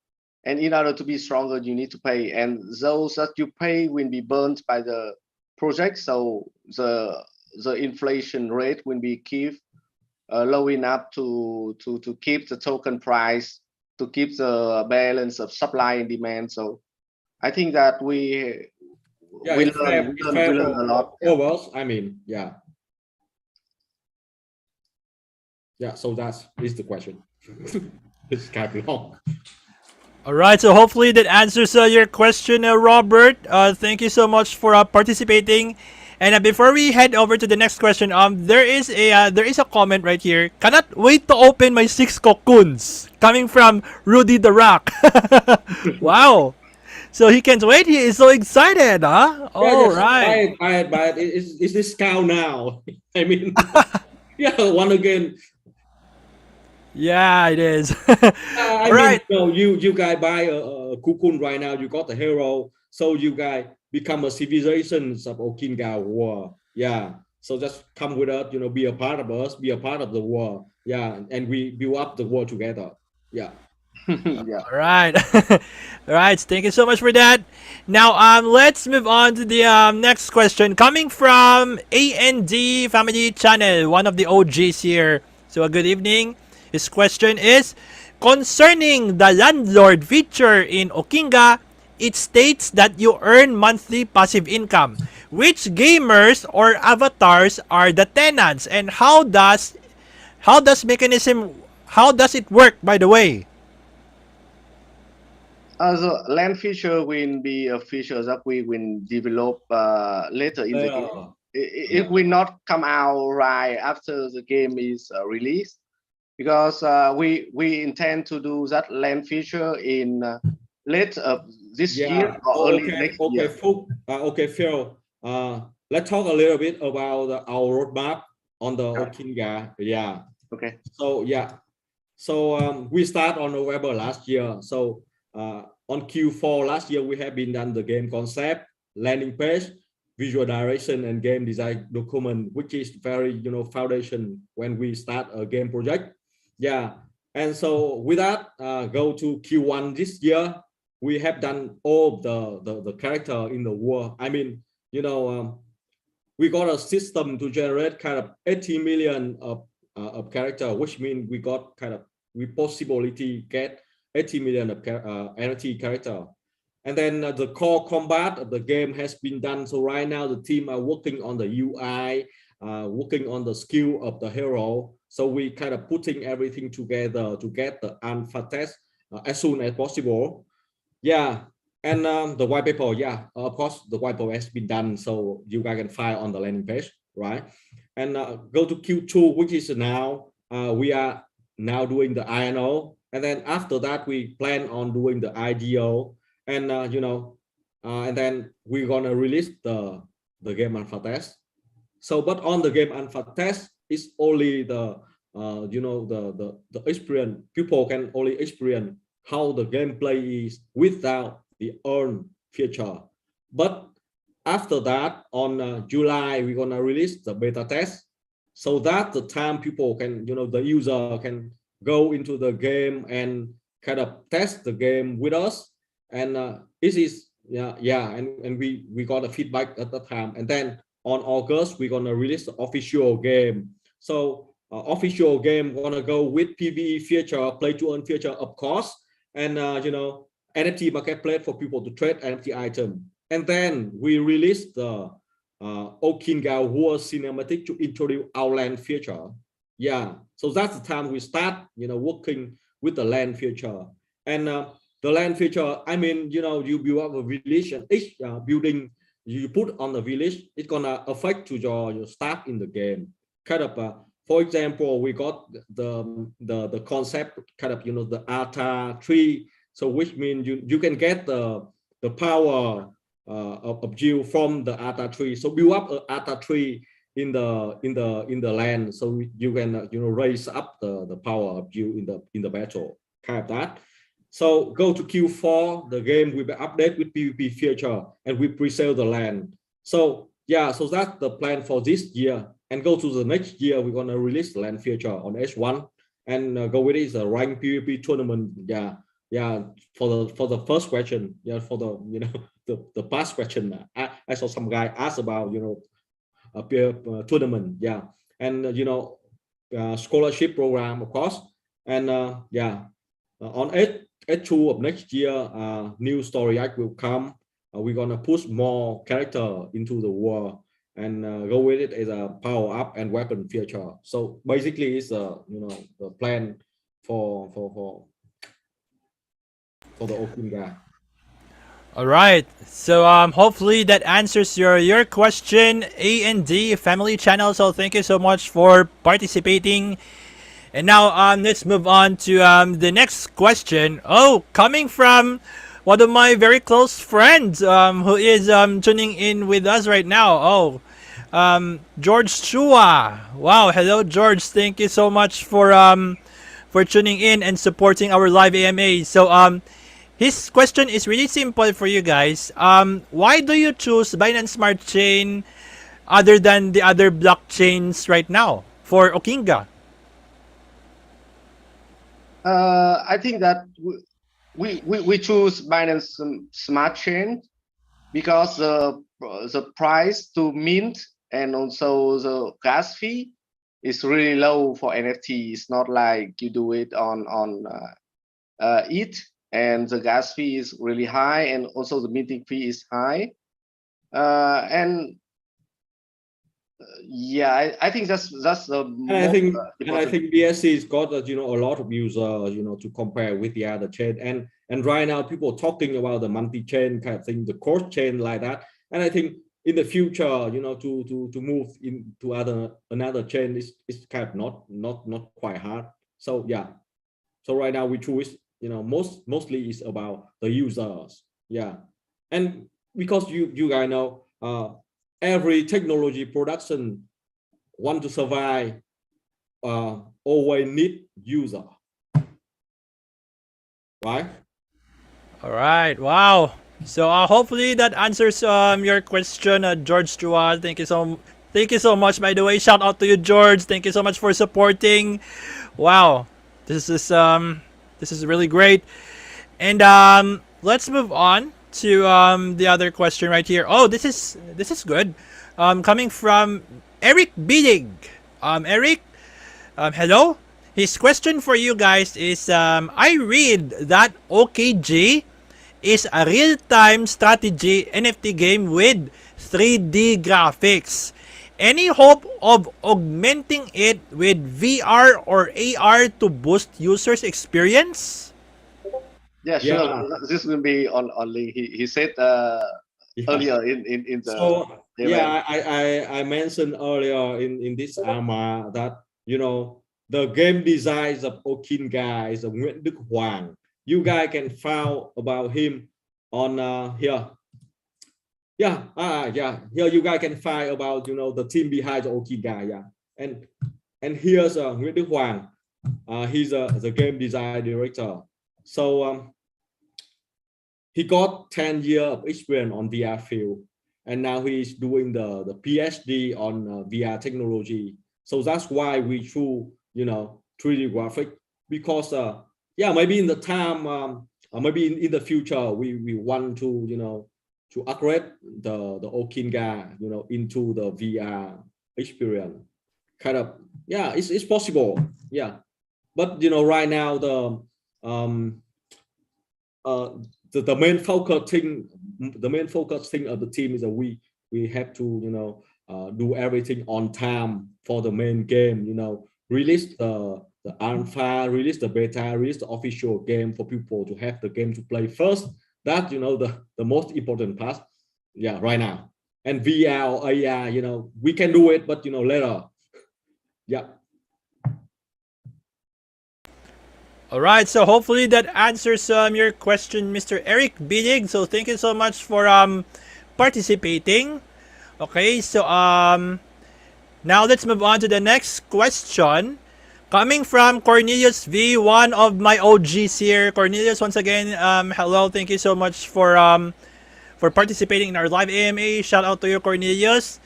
and in order to be stronger, you need to pay. And those that you pay will be burned by the project. So the inflation rate will be keep low enough to keep the token price, to keep the balance of supply and demand. So I think that we learn a lot. Overall, I mean, yeah. So that is the question. It's kind of long. All right, so hopefully that answers your question, Robert. Thank you so much for participating. And before we head over to the next question, there is a comment right here. Cannot wait to open my 6 cocoons. Coming from Rudy the Rock. Wow. So he can't wait. He is so excited, huh? All right. Buy it. Is this cow now? I mean, yeah, one again. Yeah, it is. I mean, right. You guys buy a cocoon right now. You got the hero, so you guys become a civilization of Ookenga war. Yeah. So just come with us. Be a part of us. Be a part of the war. Yeah, and we build up the war together. Yeah. Yeah. All right. All right. Thank you so much for that. Now, let's move on to the next question coming from AND Family Channel, one of the OGs here. So, good evening. His question is concerning the landlord feature in Ookenga. It states that you earn monthly passive income. Which gamers or avatars are the tenants, and how does it work? By the way. The land feature will be a feature that we will develop later in the game. It will not come out right after the game is released, because we intend to do that land feature in late of this year or early next year. Phuc, okay, Phil. Let's talk a little bit about our roadmap on the Ookenga. Yeah. Okay. So yeah. So we start on November last year. So on Q4 last year, we have been done the game concept, landing page, visual direction, and game design document, which is very, foundation when we start a game project. Yeah. And so with that, go to Q1 this year, we have done all the character in the world. I mean, we got a system to generate kind of 80 million of character, which means we got we possibility get 80 million of NFT character. And then the core combat of the game has been done. So right now the team are working on the UI, working on the skill of the hero. So we kind of putting everything together to get the alpha test as soon as possible. Yeah. And the white paper, yeah, of course, the white paper has been done. So you guys can find on the landing page, right? And go to Q2, which is now, we are now doing the INO. And then after that, we plan on doing the IDO. And, and then we're going to release the game alpha test. So, but on the game alpha test, it's only the, the experience. People can only experience how the gameplay is without the earn feature. But after that, on July, we're going to release the beta test. So that the time people can, the user can go into the game and kind of test the game with us. And this is, and we got a feedback at the time. And then on August, we're going to release the official game. So official game gonna go with PvE feature, play to earn feature, of course. And, NFT marketplace for people to trade NFT item. And then we release the Ookenga War cinematic to introduce our land feature. Yeah, so that's the time we start, working with the land feature. And the land feature, I mean, you build up a village, and each building you put on the village, it's gonna affect to your staff in the game. Kind of, for example, we got the concept, kind of, the Alta tree. So which means you can get the power of you from the Alta tree. So build up an Alta tree in the land, so you can raise up the power of you in the battle, kind of that. So go to Q4, the game will be updated with PvP feature, and we pre-sale the land. So yeah, so that's the plan for this year. And go to the next year, we're gonna release the land feature on H1, and go with it is a ranked PvP tournament. Yeah, for the first question, for the the past question, I saw some guy ask about a peer tournament, and scholarship program, of course. And on H2 of next year, new story arc will come. We're gonna push more character into the world, and go with it as a power up and weapon feature. So basically, it's the plan for the Ookenga. All right. So hopefully that answers your question, A&D Family Channel. So thank you so much for participating. And now let's move on to the next question. Oh, coming from one of my very close friends who is tuning in with us right now. Oh, George Chua. Wow, hello George. Thank you so much for tuning in and supporting our live AMA. So his question is really simple for you guys. Why do you choose Binance Smart Chain other than the other blockchains right now for Ookenga? I think that we choose Binance Smart Chain because the price to mint and also the gas fee is really low for NFT. It's not like you do it on ETH, and the gas fee is really high, and also the minting fee is high. Yeah, I think that's the and I think BSC has got a lot of users to compare with the other chain, and right now people talking about the multi-chain kind of thing, the cross chain like that. And I think in the future, to move into another chain is kind of not quite hard. So yeah, so right now we choose mostly is about the users. Yeah, and because you guys know, every technology production want to survive, always need user. right? All right. Wow. So hopefully that answers your question, George Tuan. Thank you so much. By the way, shout out to you, George. Thank you so much for supporting. Wow, this is really great. And let's move on to the other question right here. Oh, this is good. Coming from Eric Bidig. Eric, hello. His question for you guys is I read that OKG is a real-time strategy NFT game with 3D graphics. Any hope of augmenting it with VR or AR to boost users' experience? Yeah, sure. Yeah, This will be on Link. He said yeah. earlier in the So event. yeah, I mentioned earlier in this AMA that the game designs of Ookenga is Nguyễn Đức Hoàng. You guys can find about him on here. Yeah, yeah. Here you guys can find about the team behind the Ookenga. Yeah, and here's Nguyễn Đức Hoàng. He's the game design director. So he got 10 years of experience on VR field, and now he's doing the PhD on VR technology. So that's why we choose 3D graphic, because yeah, maybe in the time maybe in the future we want to to upgrade the Ookenga into the VR experience. Kind of, yeah, it's possible. Yeah, but right now the the main focus thing of the team is that we have to do everything on time for the main game. Release the alpha, release the beta, release the official game for people to have the game to play first. That the most important part. Yeah, right now. And VR or AR, we can do it, but later. Yeah. All right, so hopefully that answers your question, Mr. Eric Bidig. So thank you so much for participating. Okay, so now let's move on to the next question. Coming from Cornelius V, one of my OGs here. Cornelius, once again, hello. Thank you so much for participating in our live AMA. Shout out to you, Cornelius.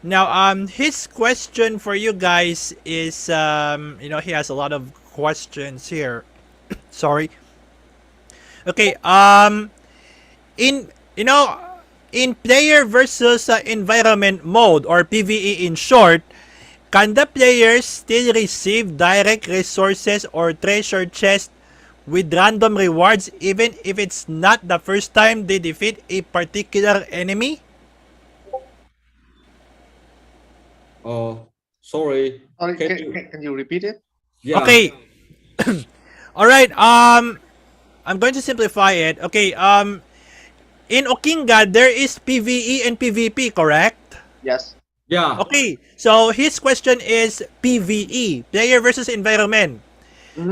Now, his question for you guys is, he has a lot of questions here. Sorry. Okay. In in player versus environment mode, or PVE in short, can the players still receive direct resources or treasure chest with random rewards even if it's not the first time they defeat a particular enemy? Sorry. Sorry, can you repeat it? Yeah. Okay. All right. I'm going to simplify it. Okay. In Ookenga, there is PVE and PvP, correct? Yes. Yeah. Okay. So his question is PVE, player versus environment.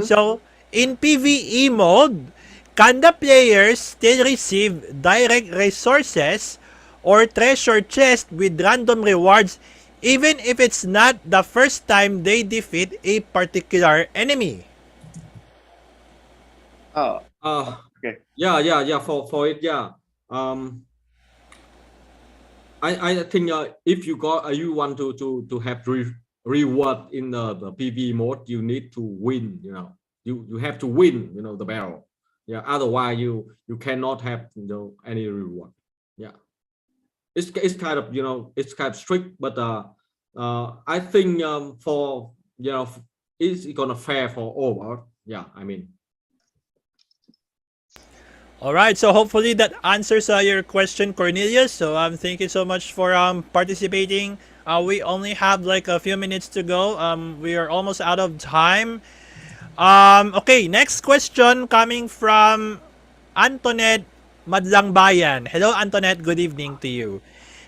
So in PVE mode, can the players still receive direct resources or treasure chest with random rewards even if it's not the first time they defeat a particular enemy? Oh, okay. Yeah. For it, yeah. I think if you want to have reward in the PV mode, you need to win. You have to win. The battle. Yeah. Otherwise, you cannot have any reward. Yeah. It's kind of it's kind of strict, but I think for it's gonna fair for all. Yeah. I mean. All right, so hopefully that answers your question, Cornelius. So thank you so much for participating. We only have like a few minutes to go. We are almost out of time. Okay, next question coming from Antoinette Madlangbayan. Hello, Antoinette. Good evening to you.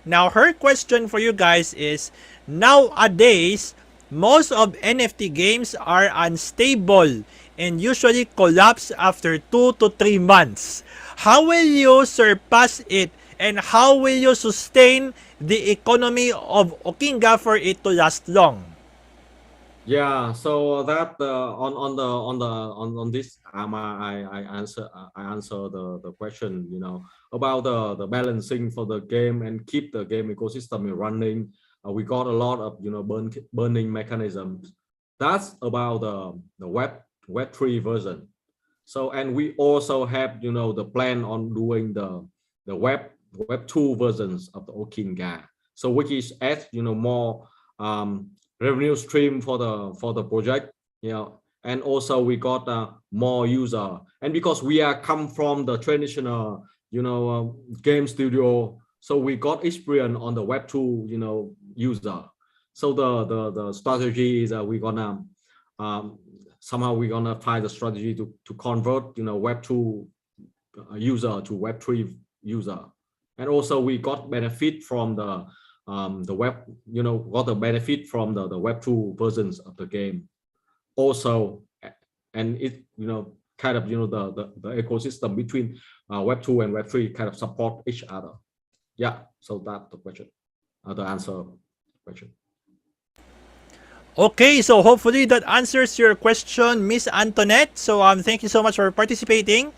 Now, her question for you guys is, nowadays, most of NFT games are unstable and usually collapse after 2 to 3 months. How will you surpass it, and how will you sustain the economy of Ookenga for it to last long? Yeah, so that on this I answer the question, you know, about the balancing for the game and keep the game ecosystem running. We got a lot of, you know, burning mechanisms. That's about the web 3 version. So, and we also have, you know, the plan on doing the web 2 versions of the Ookenga. So which is add, you know, more revenue stream for the project, you know, and also we got more user. And because we are come from the traditional, you know, game studio, so we got experience on the web 2, you know, user. So the strategy is we're gonna um, somehow we're gonna find a strategy to convert, you know, web 2 user to web 3 user. And also we got benefit from the web, you know, got the benefit from the web 2 versions of the game also. And it, you know, kind of, you know, the ecosystem between web 2 and web 3 kind of support each other. Yeah, so that's the question, the answer question. Okay, so hopefully that answers your question, Miss Antoinette. So thank you so much for participating.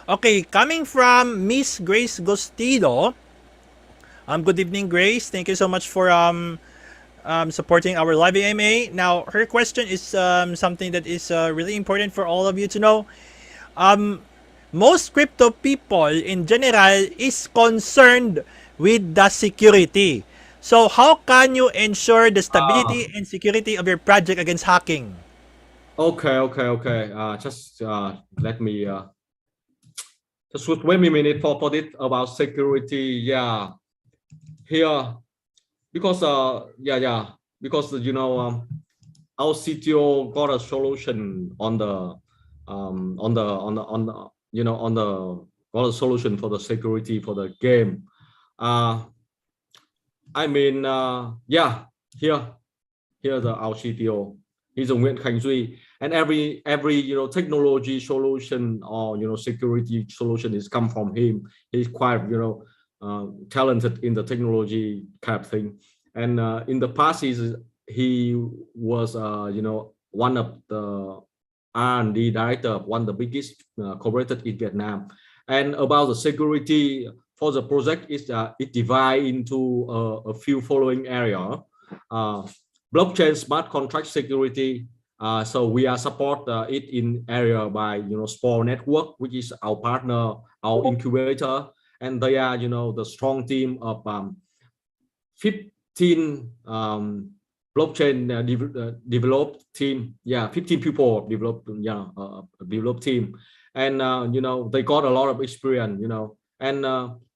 Okay, coming from Miss Grace Gostido. Good evening, Grace. Thank you so much for supporting our live AMA. Now, her question is something that is really important for all of you to know. Most crypto people in general is concerned with the security. So, how can you ensure the stability and security of your project against hacking? Okay. Just let me just wait me a minute for this about security. Yeah, here because because you know our CTO got a solution on the you know, on the got a solution for the security for the game. I mean, yeah, here the our CTO. He's a Nguyễn Khánh Duy, and every you know, technology solution or, you know, security solution is come from him. He's quite, you know, talented in the technology kind of thing. And in the past, he was you know, one of the R&D director of one of the biggest corporated in Vietnam. And about the security for the project is it divide into a few following area. Blockchain smart contract security. So we are support it in area by, you know, Spore Network, which is our partner, our incubator, and they are, you know, the strong team of 15 blockchain developed team. Yeah, 15 people developed, yeah, developed team, and you know, they got a lot of experience, you know. And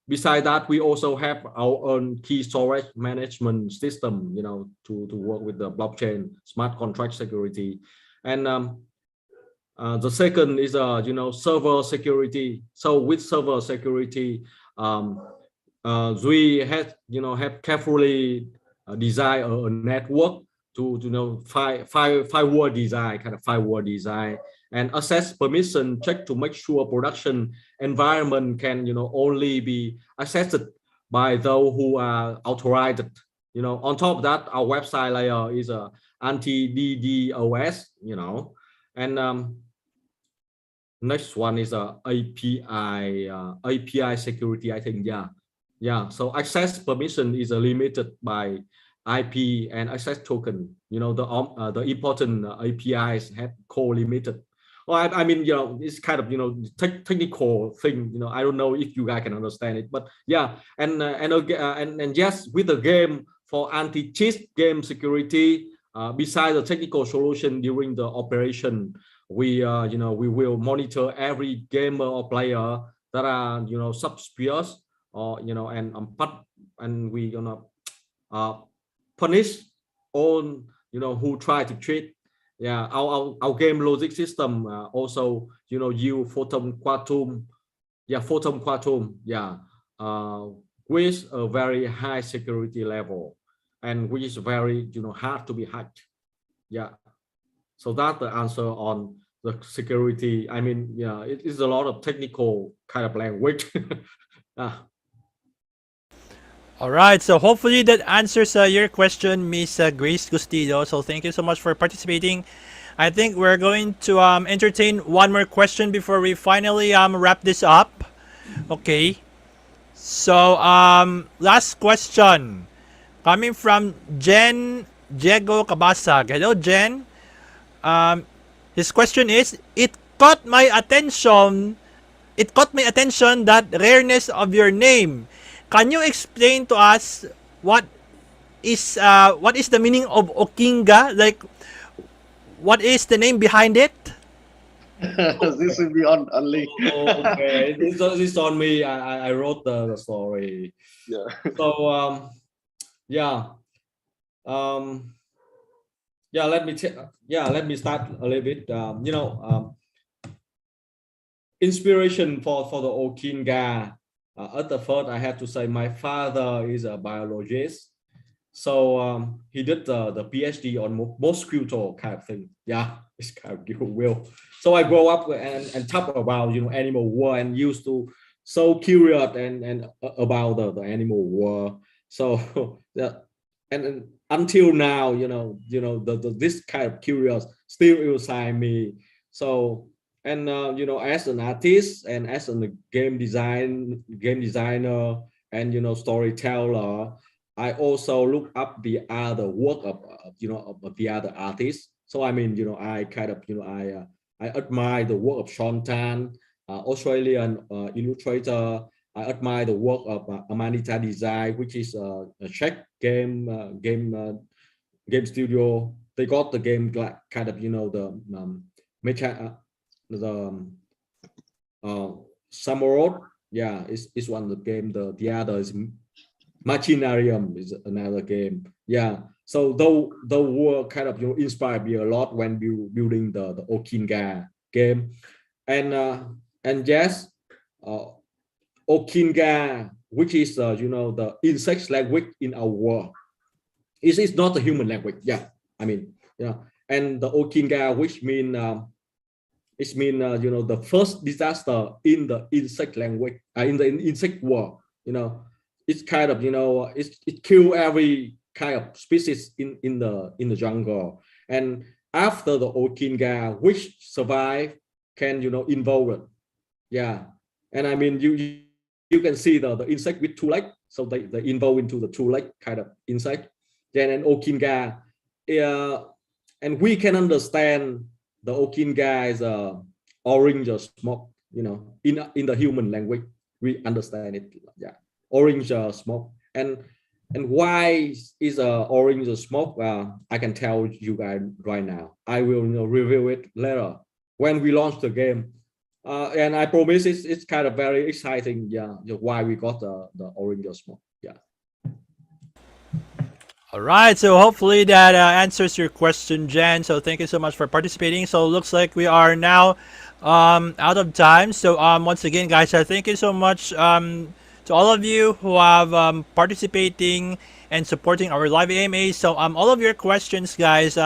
beside that, we also have our own key storage management system, you know, to work with the blockchain smart contract security. And the second is you know, server security. So with server security, we have, you know, have carefully design a network to, you know, firewall design, kind of firewall design, and access permission check to make sure production environment can, you know, only be accessed by those who are authorized. You know, on top of that, our website layer is a anti-DDoS, you know. And next one is a API security, I think. Yeah, so access permission is limited by IP and access token. You know, the important APIs have co-limited. Well, I mean, you know, it's kind of, you know, technical thing. You know, I don't know if you guys can understand it, but yeah. And yes, with the game for anti-cheat game security, besides the technical solution during the operation, we you know, we will monitor every gamer or player that are, you know, suspicious, or, you know, and we gonna punish all, you know, who try to cheat. Yeah, our game logic system also, you know, use photon quantum. Yeah, photon quantum. Yeah, with a very high security level, and which is very, you know, hard to be hacked. Yeah, so that's the answer on the security. I mean, yeah, it is a lot of technical kind of language. All right, so hopefully that answers your question, Miss Grace Gustido. So thank you so much for participating. I think we're going to entertain one more question before we finally wrap this up. Okay. So last question coming from Jen Diego Cabasag. Hello, Jen. Um, his question is: caught my attention. It caught my attention that rareness of your name. Can you explain to us what what is the meaning of Ookenga? Like, what is the name behind it? This will be on Linh. Okay, this on me. I wrote the story. Yeah. So yeah, um, yeah. Let me start a little bit. Inspiration for the Ookenga. At the first, I have to say my father is a biologist. So he did the PhD on mosquito kind of thing. Yeah, it's kind of will. So I grow up and talk about animal world and used to so curious and about the animal world. So yeah, and until now, this kind of curious still inside me. So and as an artist and as a game designer and storyteller, I also look up the other work of the other artists. So I mean, I kind of, I admire the work of Tuan, Australian illustrator. I admire the work of Amanita Design, which is a Czech game studio. They got the game kind of, the the Samurott. Yeah, is one of the game. The other is Machinarium is another game. Yeah. So the work kind of inspired me a lot when building the Ookenga game. And yes, Ookenga, which is the insect language in our world. It's not a human language. Yeah. I mean, and the Ookenga, which mean the first disaster in the insect language, in the insect world. It's kind of it kill every kind of species in the jungle. And after the Ookenga, which survive, can involve it. Yeah. And I mean, you can see the insect with two legs, so they involve into the two leg kind of insect. Then an Ookenga, and we can understand the Ookenga is orange smoke. In the human language, we understand it. Yeah, orange smoke. And why is orange smoke? I can tell you guys right now. I will review it later when we launch the game. And I promise it's kind of very exciting. Yeah, why we got the orange smoke. Yeah. All right, so hopefully that answers your question, Jen. So thank you so much for participating. So it looks like we are now out of time. So once again, guys, thank you so much to all of you who have participating and supporting our live AMA. So all of your questions, guys,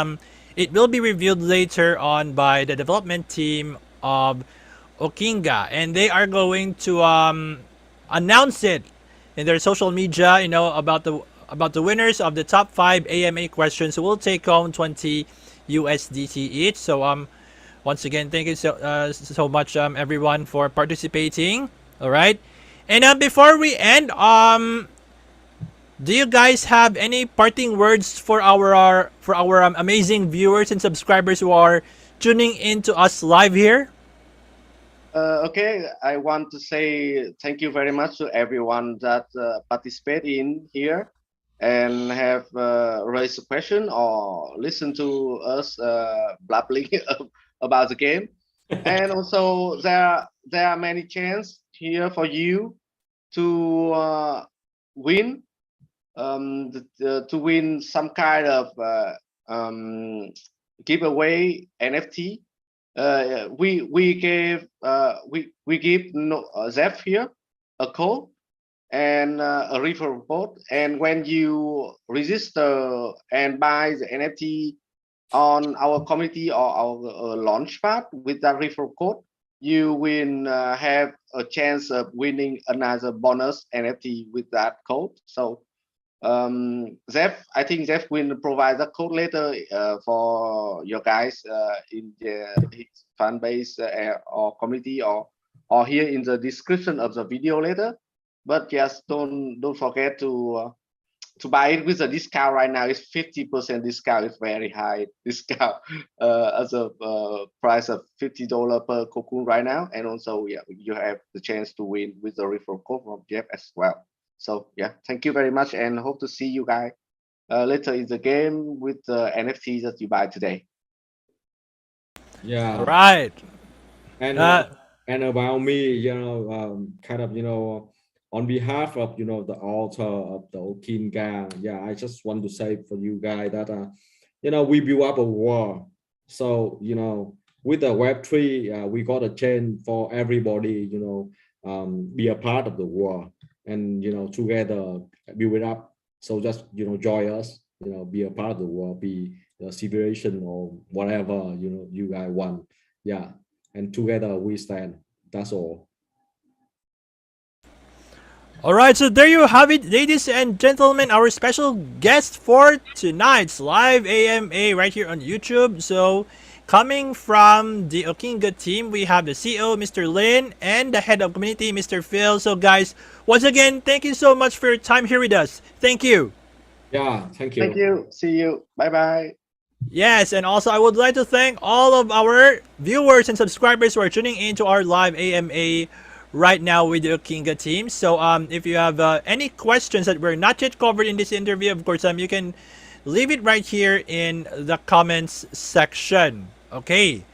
it will be reviewed later on by the development team of Ookenga, and they are going to announce it in their social media, about the winners of the top 5 AMA questions who will take home 20 USDT each. So once again, thank you so much everyone for participating. All right, and before we end, do you guys have any parting words for our amazing viewers and subscribers who are tuning in to us live here? Okay, I want to say thank you very much to everyone that participate in here and have raised a question or listen to us blabbling about the game. And also there are many chances here for you to win to win some kind of giveaway NFT. We give Zeph here a code and a referral code, and when you register and buy the NFT on our community or our launchpad with that referral code, you will have a chance of winning another bonus NFT with that code. So Jeff, I think Jeff will provide the code later for your guys in his fan base or community or here in the description of the video later. But yes, don't forget to buy it with a discount right now. It's 50% discount. It's very high discount as a price of $50 per cocoon right now. And also, yeah, you have the chance to win with the referral code from Jeff as well. So yeah, thank you very much, and hope to see you guys later in the game with the NFTs that you buy today. Yeah. All right. And and about me, kind of, on behalf of, the author of the Ookenga, yeah, I just want to say for you guys that, we build up a world. So, with the Web3, we got a chance for everybody, be a part of the world and, together build it up. So just, join us, be a part of the world, be the civilization or whatever, you guys want. Yeah. And together we stand. That's all. All right, so there you have it, ladies and gentlemen, our special guest for tonight's live AMA right here on YouTube. So, coming from the Ookenga team, we have the CEO, Mr. Linh, and the head of community, Mr. Phil. So, guys, once again, thank you so much for your time here with us. Thank you. Yeah, thank you. Thank you. See you. Bye-bye. Yes, and also I would like to thank all of our viewers and subscribers who are tuning into our live AMA right now with the Ookenga team. So if you have any questions that were not yet covered in this interview, of course you can leave it right here in the comments section. Okay.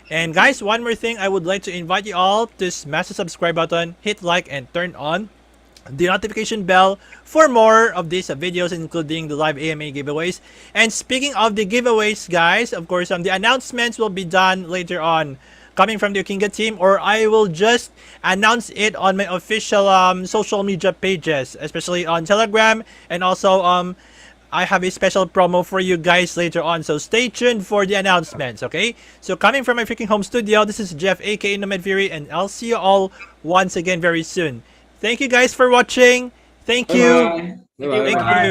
And guys, one more thing, I would like to invite you all to smash the subscribe button, hit like, and turn on the notification bell for more of these videos, including the live AMA giveaways. And speaking of the giveaways, guys, of course the announcements will be done later on coming from the Ookenga team, or I will just announce it on my official social media pages, especially on Telegram, and also I have a special promo for you guys later on, so stay tuned for the announcements. Okay, so coming from my freaking home studio, this is Jeff aka Nomad Fury, and I'll see you all once again very soon. Thank you guys for watching. Thank you. Bye-bye. Thank you.